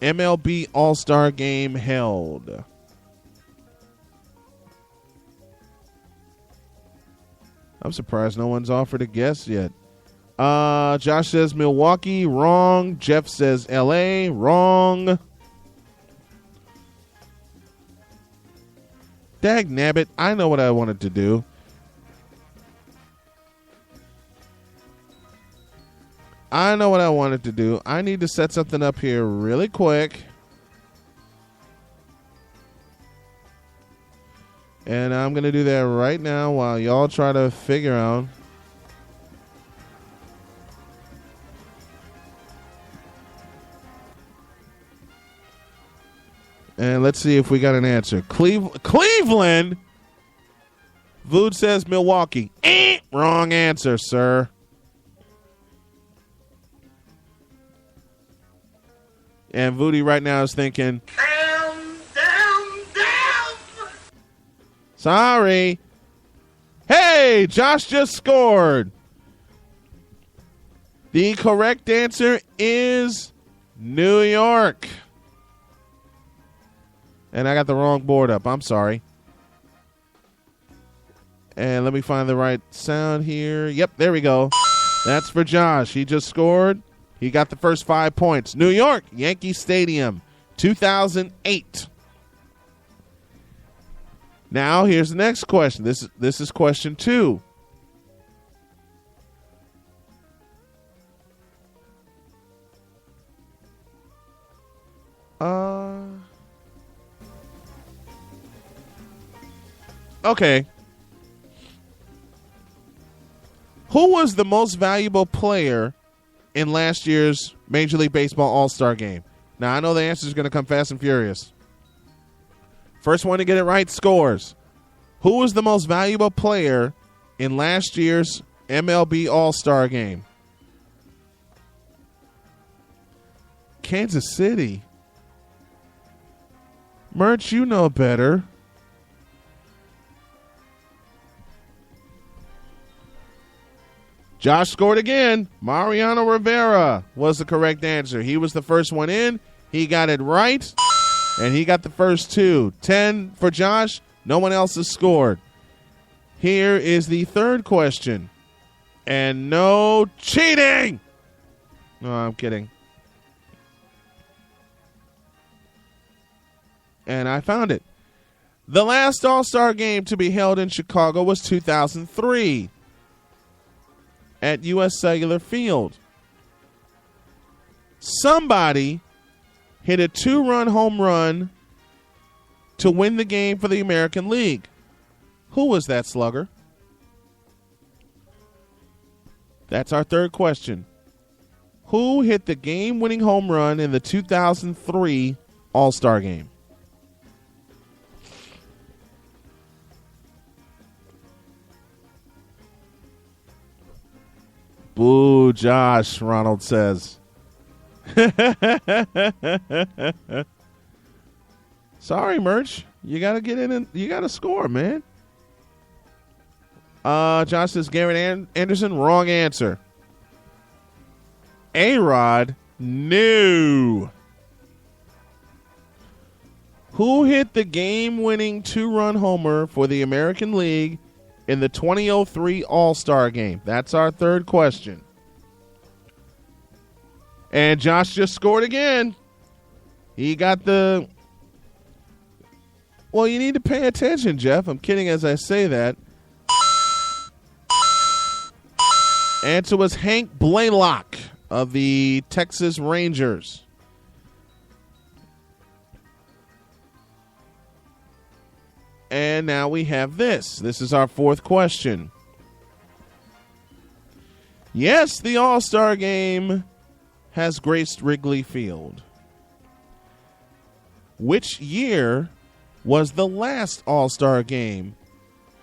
MLB All-Star game held? I'm surprised no one's offered a guess yet. Josh says Milwaukee. Wrong. Jeff says L.A. Wrong. Dag nabbit, I know what I wanted to do. I need to set something up here really quick. And I'm going to do that right now while y'all try to figure out. And let's see if we got an answer. Cleveland. Vood says Milwaukee. Wrong answer, sir. And Voody right now is thinking, damn. Sorry. Hey, Josh just scored. The correct answer is New York. And I got the wrong board up. I'm sorry. And let me find the right sound here. Yep, there we go. That's for Josh. He just scored. He got the first 5 points. New York, Yankee Stadium, 2008. Now, here's the next question. This is question 2. Okay. Who was the most valuable player in last year's Major League Baseball All-Star game? Now, I know the answer is going to come fast and furious. First one to get it right scores. Who was the most valuable player in last year's MLB All-Star game? Kansas City. Merch, you know better. Josh scored again. Mariano Rivera was the correct answer. He was the first one in. He got it right, and he got the first 2. 10 for Josh. No one else has scored. Here is the third question. And no cheating! No, I'm kidding. And I found it. The last All-Star game to be held in Chicago was 2003. At U.S. Cellular Field. Somebody hit a 2-run home run to win the game for the American League. Who was that slugger? That's our third question. Who hit the game-winning home run in the 2003 All-Star game? Boo, Josh, Ronald says. Sorry, Merch. You got to get in and you got to score, man. Josh says Garrett Anderson. Wrong answer. A-Rod. No. Who hit the game-winning 2-run homer for the American League in the 2003 All-Star Game? That's our third question. And Josh just scored again. He got the... Well, you need to pay attention, Jeff. I'm kidding as I say that. Answer was Hank Blaylock of the Texas Rangers. And now we have this. This is our fourth question. Yes, the All-Star Game has graced Wrigley Field. Which year was the last All-Star Game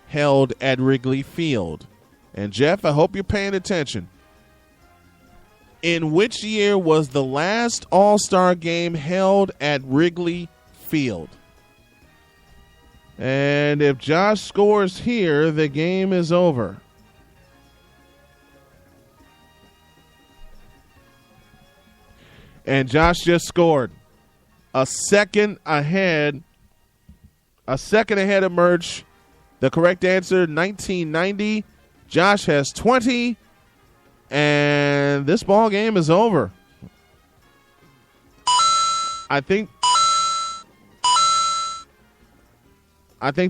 held at Wrigley Field? And Jeff, I hope you're paying attention. In which year was the last All-Star Game held at Wrigley Field? And if Josh scores here, the game is over. And Josh just scored. A second ahead of Merch. The correct answer, 1990. Josh has 20. And this ball game is over. I think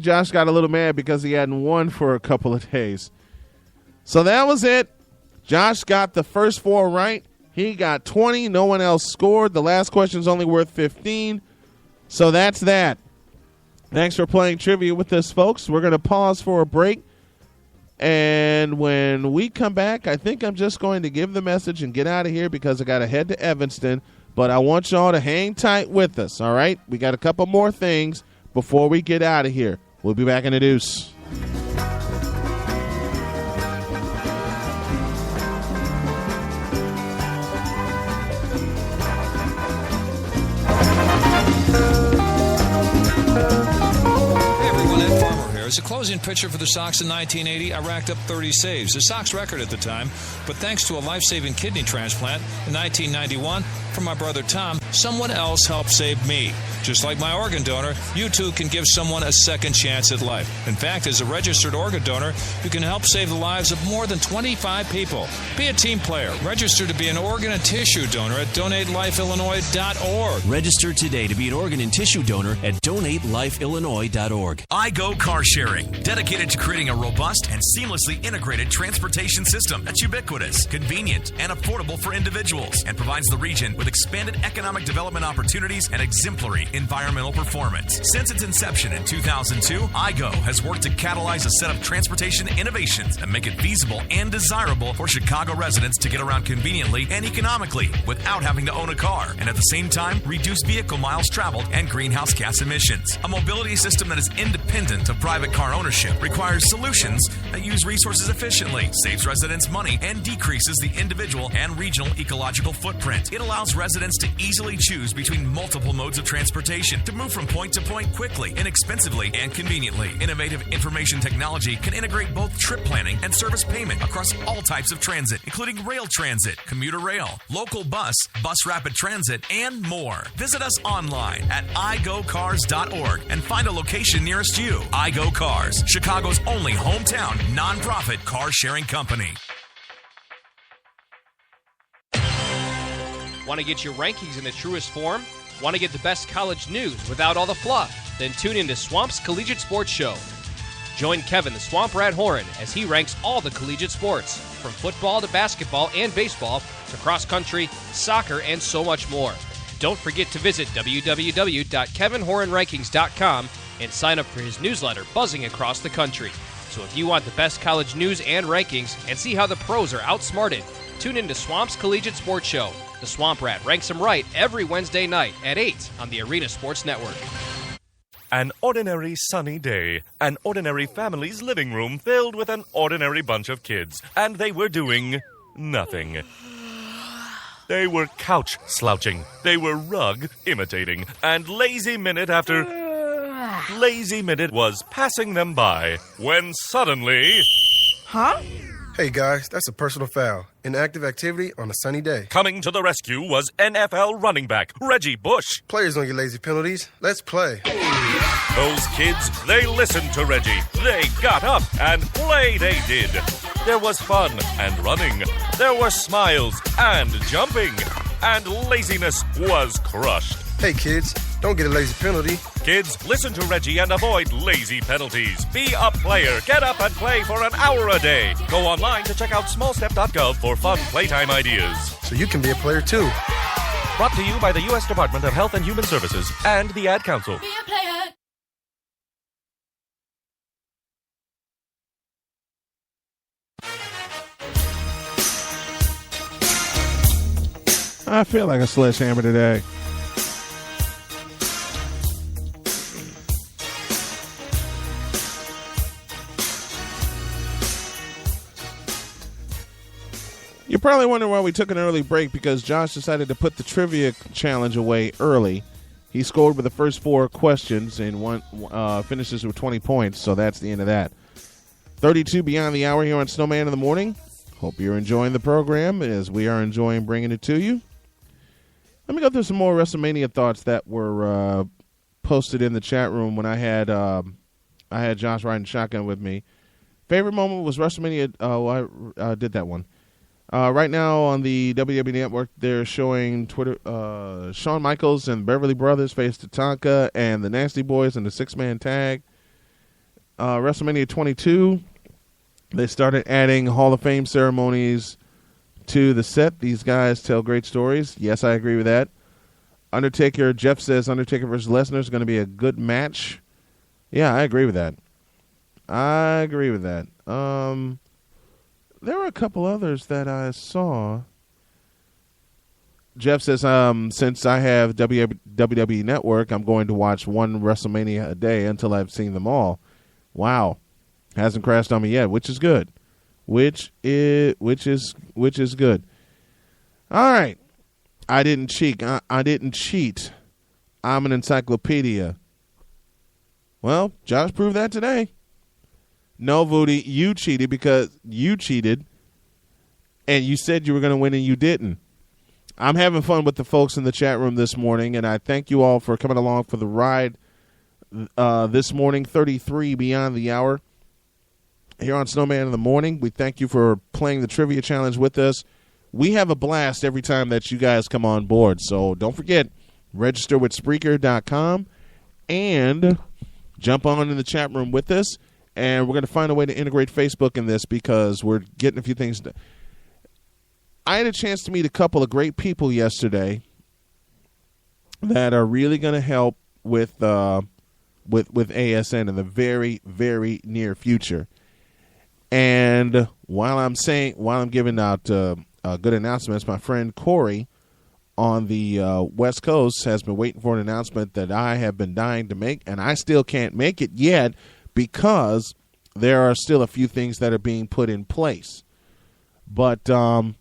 Josh got a little mad because he hadn't won for a couple of days. So that was it. Josh got the first 4 right. He got 20. No one else scored. The last question is only worth 15. So that's that. Thanks for playing trivia with us, folks. We're going to pause for a break. And when we come back, I think I'm just going to give the message and get out of here because I got to head to Evanston. But I want y'all to hang tight with us, all right? We got a couple more things before we get out of here. We'll be back in a deuce. As a closing pitcher for the Sox in 1980, I racked up 30 saves, a Sox record at the time. But thanks to a life-saving kidney transplant in 1991 from my brother Tom, someone else helped save me. Just like my organ donor, you too can give someone a second chance at life. In fact, as a registered organ donor, you can help save the lives of more than 25 people. Be a team player. Register to be an organ and tissue donor at DonateLifeIllinois.org. Register today to be an organ and tissue donor at DonateLifeIllinois.org. iGo Car Sharing, dedicated to creating a robust and seamlessly integrated transportation system that's ubiquitous, convenient, and affordable for individuals, and provides the region with expanded economic development opportunities and exemplary environmental performance. Since its inception in 2002, iGo has worked to catalyze a set of transportation innovations that make it feasible and desirable for Chicago residents to get around conveniently and economically without having to own a car, and at the same time reduce vehicle miles traveled and greenhouse gas emissions. A mobility system that is independent of private car ownership requires solutions that use resources efficiently, saves residents money, and decreases the individual and regional ecological footprint. It allows residents to easily choose between multiple modes of transportation to move from point to point quickly, inexpensively, and conveniently. Innovative information technology can integrate both trip planning and service payment across all types of transit, including rail transit, commuter rail, local bus, bus rapid transit, and more. Visit us online at igocars.org and find a location nearest you. iGo Cars, Chicago's only hometown nonprofit car sharing company. Want to get your rankings in the truest form? Want to get the best college news without all the fluff? Then tune in to Swamp's Collegiate Sports Show. Join Kevin the Swamp Rat Horan as he ranks all the collegiate sports, from football to basketball and baseball to cross country, soccer, and so much more. Don't forget to visit www.kevinhoranrankings.com and sign up for his newsletter buzzing across the country. So if you want the best college news and rankings and see how the pros are outsmarted, tune in to Swamp's Collegiate Sports Show. The Swamp Rat ranks them right every Wednesday night at 8 on the Arena Sports Network. An ordinary sunny day, an ordinary family's living room filled with an ordinary bunch of kids, and they were doing nothing. They were couch slouching, they were rug imitating, and lazy minute after lazy minute was passing them by when suddenly... Huh? Hey guys, that's a personal foul. Inactive activity on a sunny day. Coming to the rescue was NFL running back Reggie Bush. Players don't get lazy penalties. Let's play. Those kids, they listened to Reggie. They got up and play they did. There was fun and running. There were smiles and jumping. And laziness was crushed. Hey kids, don't get a lazy penalty. Kids, listen to Reggie and avoid lazy penalties. Be a player. Get up and play for an hour a day. Go online to check out smallstep.gov for fun playtime ideas. So you can be a player too. Brought to you by the U.S. Department of Health and Human Services and the Ad Council. Be a player. I feel like a sledgehammer today. You're probably wondering why we took an early break, because Josh decided to put the trivia challenge away early. He scored with the first 4 questions and finishes with 20 points, so that's the end of that. 32 beyond the hour here on Snowman in the Morning. Hope you're enjoying the program as we are enjoying bringing it to you. Let me go through some more WrestleMania thoughts that were posted in the chat room when I had Josh riding shotgun with me. Favorite moment was WrestleMania. I did that one. Right now on the WWE Network, they're showing Shawn Michaels and Beverly Brothers face Tatanka and the Nasty Boys in the 6-man tag. WrestleMania 22, they started adding Hall of Fame ceremonies to the set. These guys tell great stories. Yes, I agree with that. Undertaker, Jeff says Undertaker versus Lesnar is going to be a good match. Yeah, I agree with that. There were a couple others that I saw. Jeff says, since I have WWE Network, I'm going to watch one WrestleMania a day until I've seen them all. Wow. Hasn't crashed on me yet, which is good. Which is good. All right. I didn't cheat. I didn't cheat. I'm an encyclopedia. Well, Josh proved that today. No, Voodie, you cheated because you cheated, and you said you were going to win, and you didn't. I'm having fun with the folks in the chat room this morning, and I thank you all for coming along for the ride this morning, 33 beyond the hour. Here on Snowman in the Morning, we thank you for playing the trivia challenge with us. We have a blast every time that you guys come on board, so don't forget, register with Spreaker.com and jump on in the chat room with us. And we're going to find a way to integrate Facebook in this because we're getting a few things done. I had a chance to meet a couple of great people yesterday that are really going to help with ASN in the very, very near future. And while I'm giving out good announcements, my friend Corey on the West Coast has been waiting for an announcement that I have been dying to make, and I still can't make it yet, because there are still a few things that are being put in place. But don't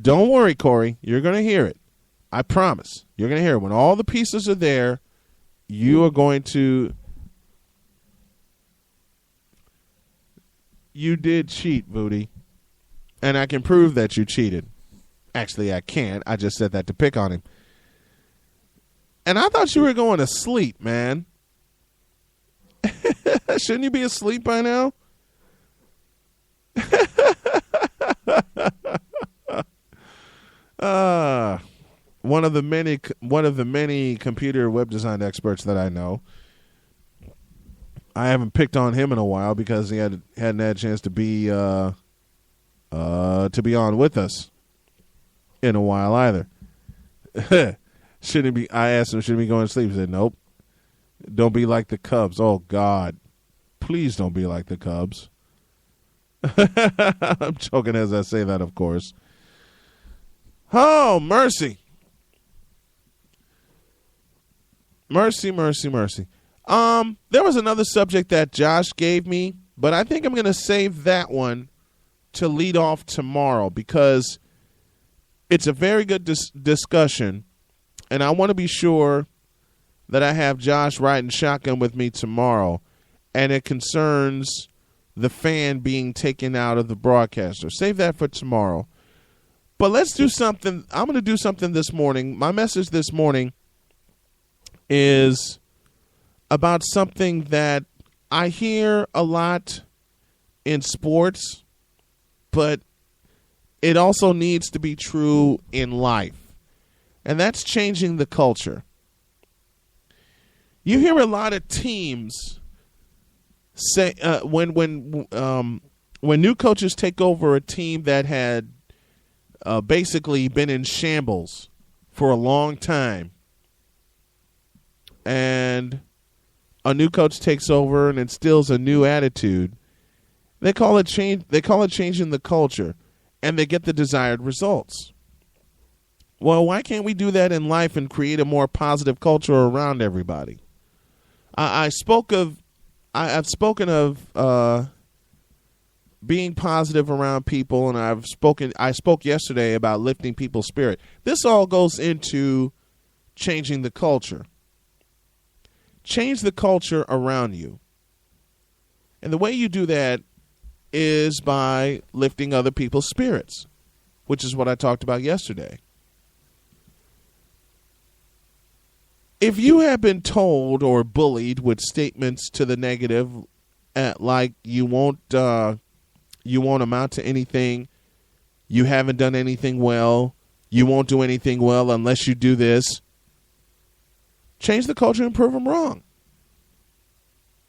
worry, Corey. You're going to hear it. I promise. You're going to hear it. When all the pieces are there, you are going to... You did cheat, Booty. And I can prove that you cheated. Actually, I can't. I just said that to pick on him. And I thought you were going to sleep, man. Shouldn't you be asleep by now? One of the many computer web design experts that I know. I haven't picked on him in a while because he hadn't had a chance to be on with us in a while either. Shouldn't be? I asked him, should he be going to sleep? He said, nope. Don't be like the Cubs. Oh, God. Please don't be like the Cubs. I'm joking as I say that, of course. Oh, mercy. Mercy, mercy, mercy. There was another subject that Josh gave me, but I think I'm going to save that one to lead off tomorrow because it's a very good discussion, and I want to be sure that I have Josh riding shotgun with me tomorrow, and it concerns the fan being taken out of the broadcaster. Save that for tomorrow. But let's do something. I'm going to do something this morning. My message this morning is about something that I hear a lot in sports, but it also needs to be true in life, and that's changing the culture. You hear a lot of teams say when new coaches take over a team that had basically been in shambles for a long time, and a new coach takes over and instills a new attitude. They call it change. They call it changing the culture, and they get the desired results. Well, why can't we do that in life and create a more positive culture around everybody? I've spoken of being positive around people, and I spoke yesterday about lifting people's spirit. This all goes into changing the culture. Change the culture around you. And the way you do that is by lifting other people's spirits, which is what I talked about yesterday. If you have been told or bullied with statements to the negative, like you won't amount to anything, you haven't done anything well, you won't do anything well unless you do this, change the culture and prove them wrong.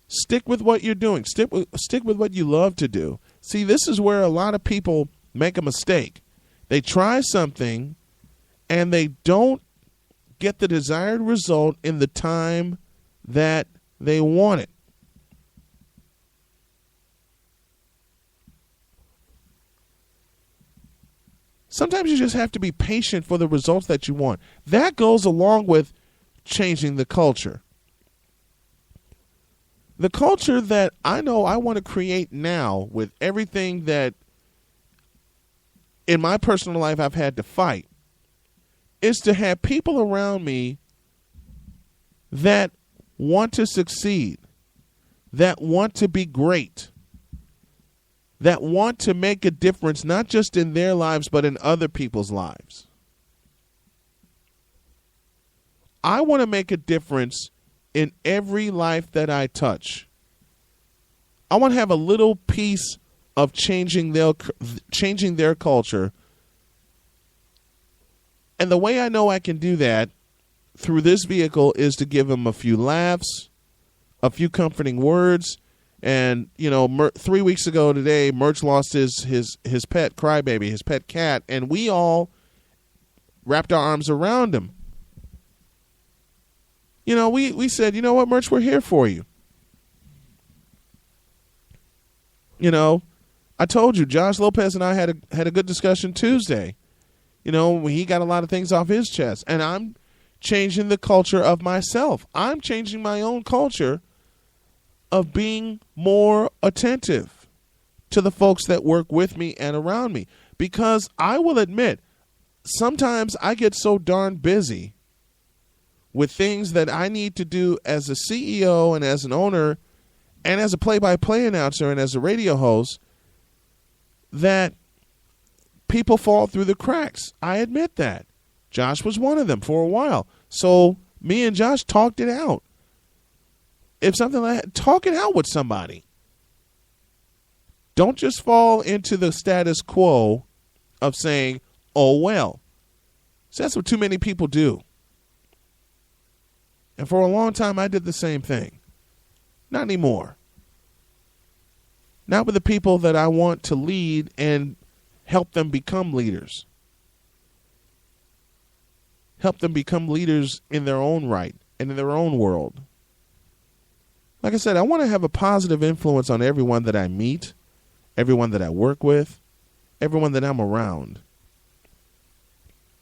Stick with what you're doing. Stick with what you love to do. See, this is where a lot of people make a mistake. They try something and they don't get the desired result in the time that they want it. Sometimes you just have to be patient for the results that you want. That goes along with changing the culture. The culture that I know I want to create now, with everything that in my personal life I've had to fight, is to have people around me that want to succeed, that want to be great, that want to make a difference not just in their lives but in other people's lives. I want to make a difference in every life that I touch. I want to have a little piece of changing their culture. And the way I know I can do that through this vehicle is to give them a few laughs, a few comforting words. And, 3 weeks ago today, Merch lost his pet crybaby, his pet cat, and we all wrapped our arms around him. We said, you know what, Merch, we're here for you. I told you, Josh Lopez and I had a good discussion Tuesday. He got a lot of things off his chest, and I'm changing the culture of myself. I'm changing my own culture of being more attentive to the folks that work with me and around me, because I will admit, sometimes I get so darn busy with things that I need to do as a CEO and as an owner and as a play-by-play announcer and as a radio host that people fall through the cracks. I admit that. Josh was one of them for a while. So me and Josh talked it out. If something like that, talk it out with somebody. Don't just fall into the status quo of saying, oh, well. So that's what too many people do. And for a long time, I did the same thing. Not anymore. Not with the people that I want to lead and help them become leaders. Help them become leaders in their own right and in their own world. Like I said, I want to have a positive influence on everyone that I meet, everyone that I work with, everyone that I'm around.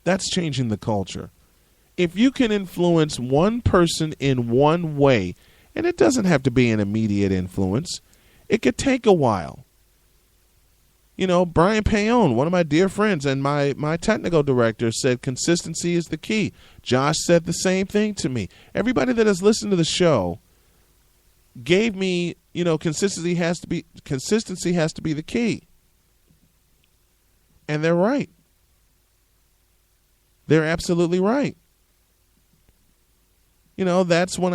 That's changing the culture. If you can influence one person in one way, and it doesn't have to be an immediate influence, it could take a while. Brian Payon, one of my dear friends and my technical director, said consistency is the key. Josh said the same thing to me. Everybody that has listened to the show gave me, consistency has to be the key. And they're right. They're absolutely right. That's when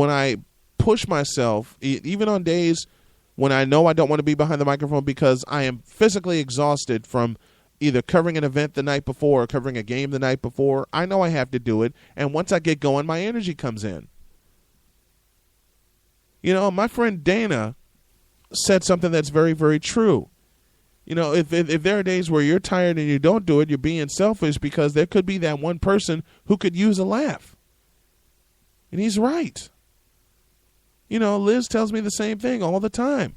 I push myself, even on days when I know I don't want to be behind the microphone because I am physically exhausted from either covering an event the night before or covering a game the night before. I know I have to do it. And once I get going, my energy comes in. My friend Dana said something that's very, very true. If there are days where you're tired and you don't do it, you're being selfish because there could be that one person who could use a laugh. And he's right. Liz tells me the same thing all the time.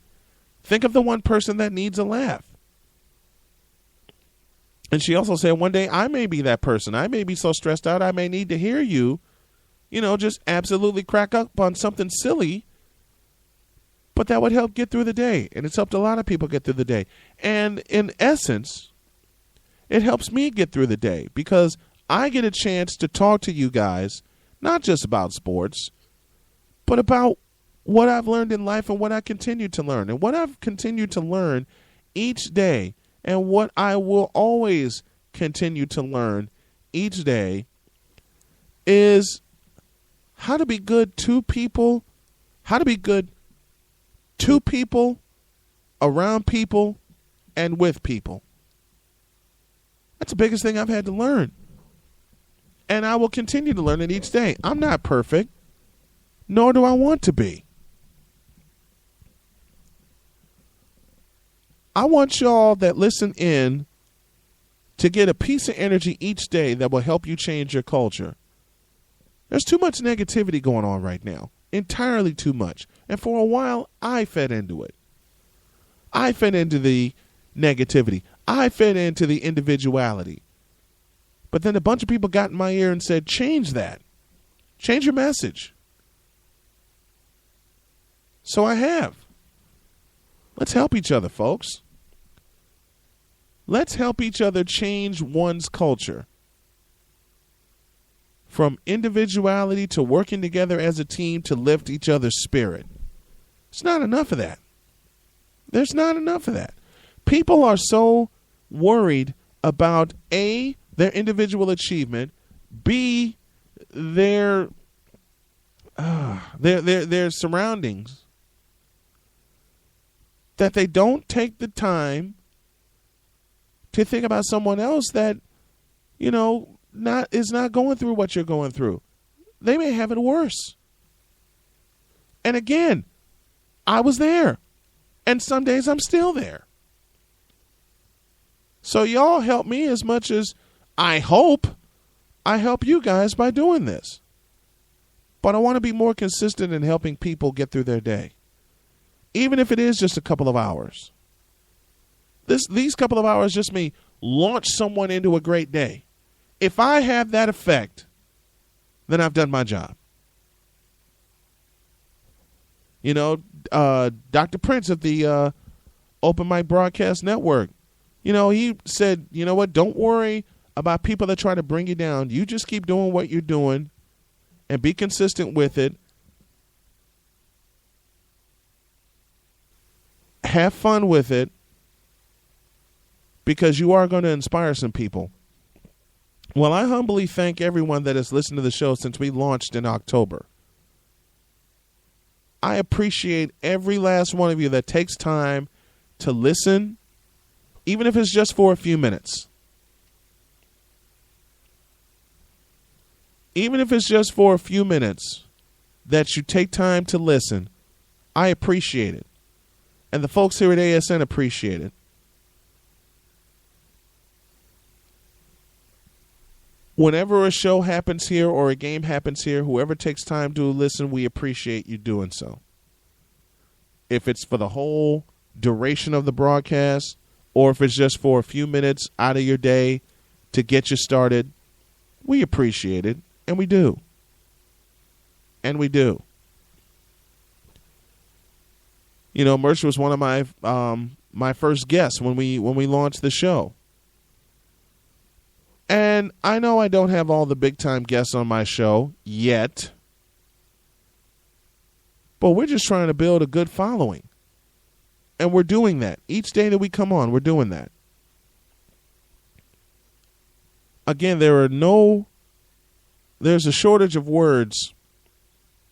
Think of the one person that needs a laugh. And she also said one day I may be that person. I may be so stressed out I may need to hear you, just absolutely crack up on something silly. But that would help get through the day. And it's helped a lot of people get through the day. And in essence, it helps me get through the day because I get a chance to talk to you guys, not just about sports, but about what I've learned in life and what I continue to learn. And what I've continued to learn each day and what I will always continue to learn each day is how to be good to people, around people, and with people. That's the biggest thing I've had to learn. And I will continue to learn it each day. I'm not perfect, nor do I want to be. I want y'all that listen in to get a piece of energy each day that will help you change your culture. There's too much negativity going on right now. Entirely too much. And for a while, I fed into it. I fed into the negativity. I fed into the individuality. But then a bunch of people got in my ear and said, change that. Change your message. So I have. Let's help each other, folks. Let's help each other change one's culture. From individuality to working together as a team to lift each other's spirit. It's not enough of that. There's not enough of that. People are so worried about A, their individual achievement, B, their surroundings, that they don't take the time to think about someone else that, is not going through what you're going through. They may have it worse. And again, I was there. And some days I'm still there. So y'all help me as much as I hope I help you guys by doing this. But I want to be more consistent in helping people get through their day. Even if it is just a couple of hours. These couple of hours just may launch someone into a great day. If I have that effect, then I've done my job. Dr. Prince of the Open Mic Broadcast Network, he said, you know what, don't worry about people that try to bring you down. You just keep doing what you're doing and be consistent with it. Have fun with it because you are going to inspire some people. Well, I humbly thank everyone that has listened to the show since we launched in October. I appreciate every last one of you that takes time to listen, even if it's just for a few minutes. Even if it's just for a few minutes that you take time to listen, I appreciate it. And the folks here at ASN appreciate it. Whenever a show happens here or a game happens here, whoever takes time to listen, we appreciate you doing so. If it's for the whole duration of the broadcast or if it's just for a few minutes out of your day to get you started, we appreciate it, and we do. And we do. Merch was one of my my first guest when we launched the show. And I know I don't have all the big-time guests on my show yet, but we're just trying to build a good following. And we're doing that. Each day that we come on, we're doing that. Again, there's a shortage of words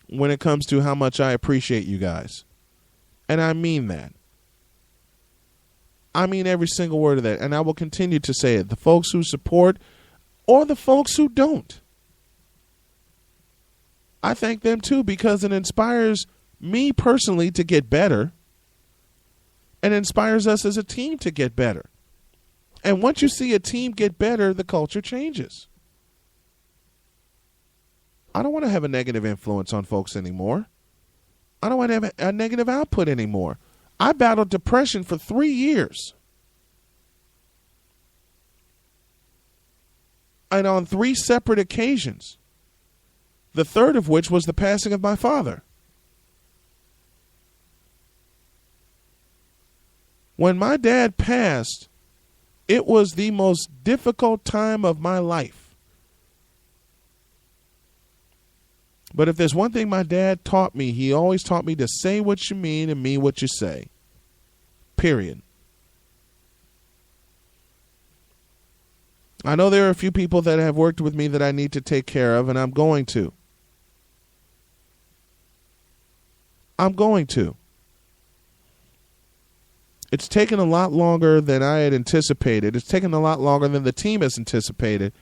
when it comes to how much I appreciate you guys. And I mean that. I mean every single word of that. And I will continue to say it. The folks who support or the folks who don't. I thank them too, because it inspires me personally to get better and inspires us as a team to get better. And once you see a team get better, the culture changes. I don't want to have a negative influence on folks anymore. I don't want to have a negative output anymore. I battled depression for 3 years. And on 3 separate occasions. The third of which was the passing of my father. When my dad passed, it was the most difficult time of my life. But if there's one thing my dad taught me, he always taught me to say what you mean and mean what you say. Period. I know there are a few people that have worked with me that I need to take care of, and I'm going to. It's taken a lot longer than I had anticipated. It's taken a lot longer than the team has anticipated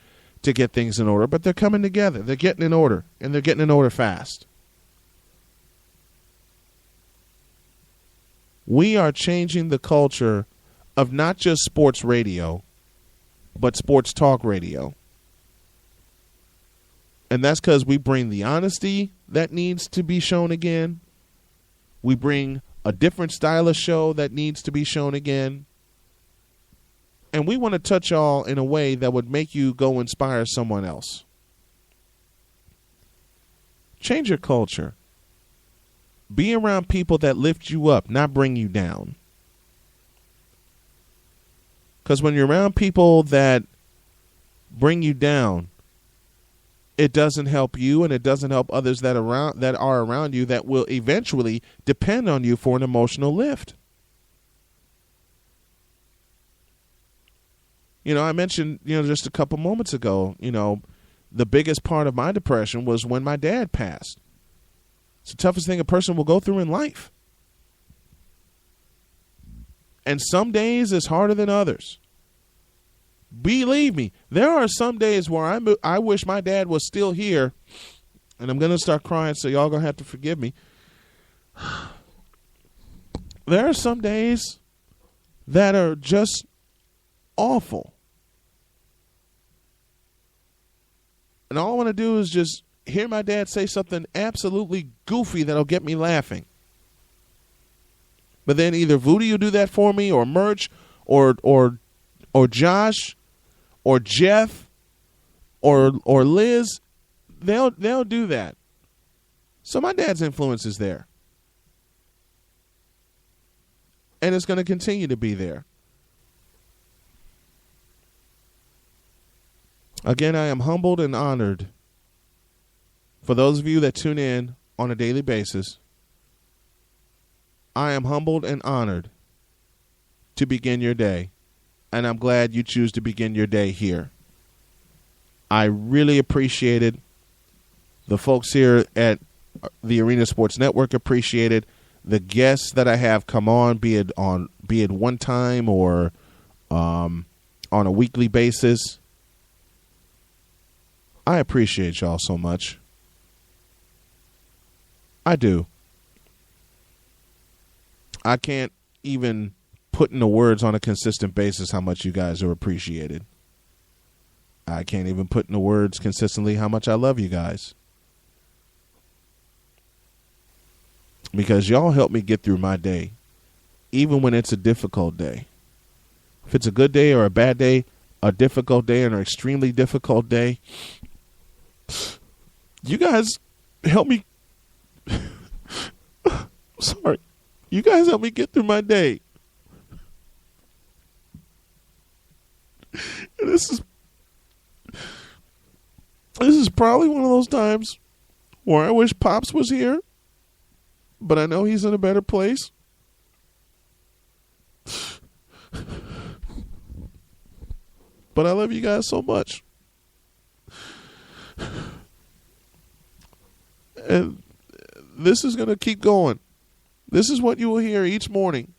to get things in order, but they're coming together. They're getting in order, and they're getting in order fast. We are changing the culture of not just sports radio, but sports talk radio. And that's because we bring the honesty that needs to be shown again. We bring a different style of show that needs to be shown again. And we want to touch y'all in a way that would make you go inspire someone else. Change your culture. Be around people that lift you up, not bring you down. Because when you're around people that bring you down, it doesn't help you, and it doesn't help others that are around you that will eventually depend on you for an emotional lift. I mentioned, just a couple moments ago, the biggest part of my depression was when my dad passed. It's the toughest thing a person will go through in life. And some days it's harder than others. Believe me, there are some days where I wish my dad was still here, and I'm going to start crying, so y'all going to have to forgive me. There are some days that are just awful. And all I want to do is just hear my dad say something absolutely goofy that'll get me laughing. But then either Voodoo will do that for me, or Merch, or Josh, or Jeff, or Liz. They'll do that. So my dad's influence is there. And it's going to continue to be there. Again, I am humbled and honored for those of you that tune in on a daily basis. I am humbled and honored to begin your day, and I'm glad you choose to begin your day here. I really appreciate it. The folks here at the Arena Sports Network appreciate it. The guests that I have come on, be it one time or on a weekly basis, I appreciate y'all so much. I do. I can't even put into words on a consistent basis how much you guys are appreciated. I can't even put into words consistently how much I love you guys. Because y'all help me get through my day, even when it's a difficult day. If it's a good day or a bad day, a difficult day or an extremely difficult day, you guys help me. Sorry. You guys help me get through my day. This is probably one of those times where I wish Pops was here, but I know he's in a better place. But I love you guys so much. And this is going to keep going. This is what you will hear each morning.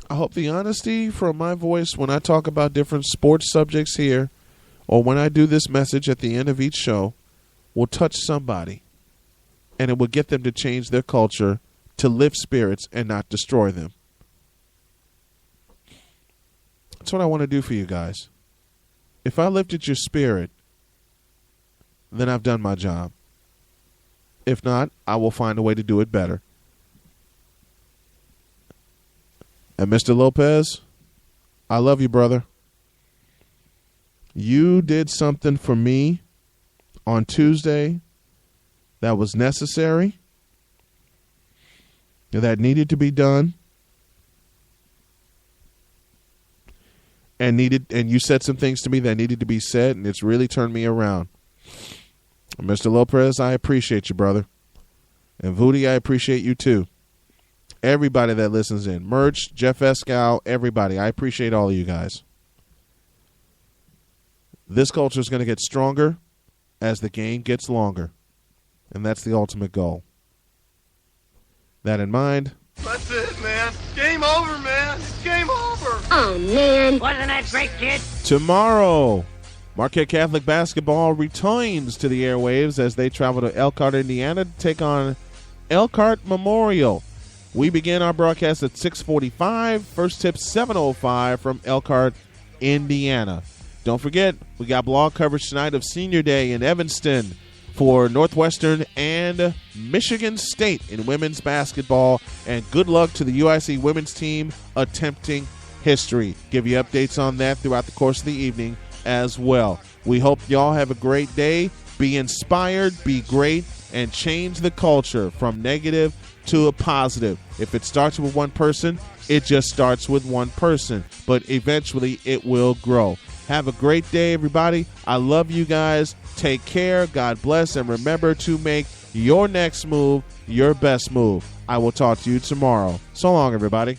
I hope the honesty from my voice when I talk about different sports subjects here, or when I do this message at the end of each show, will touch somebody. And it will get them to change their culture to lift spirits and not destroy them. That's what I want to do for you guys. If I lifted your spirit, then I've done my job. If not, I will find a way to do it better. And Mr. Lopez, I love you, brother. You did something for me on Tuesday that was necessary, that needed to be done, and you said some things to me that needed to be said, and it's really turned me around. Mr. Lopez, I appreciate you, brother. And Voodie, I appreciate you too. Everybody that listens in. Merch, Jeff Escow, everybody. I appreciate all of you guys. This culture is going to get stronger as the game gets longer. And that's the ultimate goal. That in mind. That's it, man. Game over, man. It's game over. Oh, man. Wasn't that great, kid? Tomorrow, Marquette Catholic basketball returns to the airwaves as they travel to Elkhart, Indiana to take on Elkhart Memorial. We begin our broadcast at 6:45. First tip 7:05 from Elkhart, Indiana. Don't forget, we got blog coverage tonight of Senior Day in Evanston for Northwestern and Michigan State in women's basketball. And good luck to the UIC women's team attempting history. Give you updates on that throughout the course of the evening as well. We hope y'all have a great day. Be inspired, be great, and change the culture from negative to a positive. If it starts with one person, it just starts with one person. But eventually, it will grow. Have a great day, everybody. I love you guys. Take care. God bless. And remember to make your next move your best move. I will talk to you tomorrow. So long, everybody.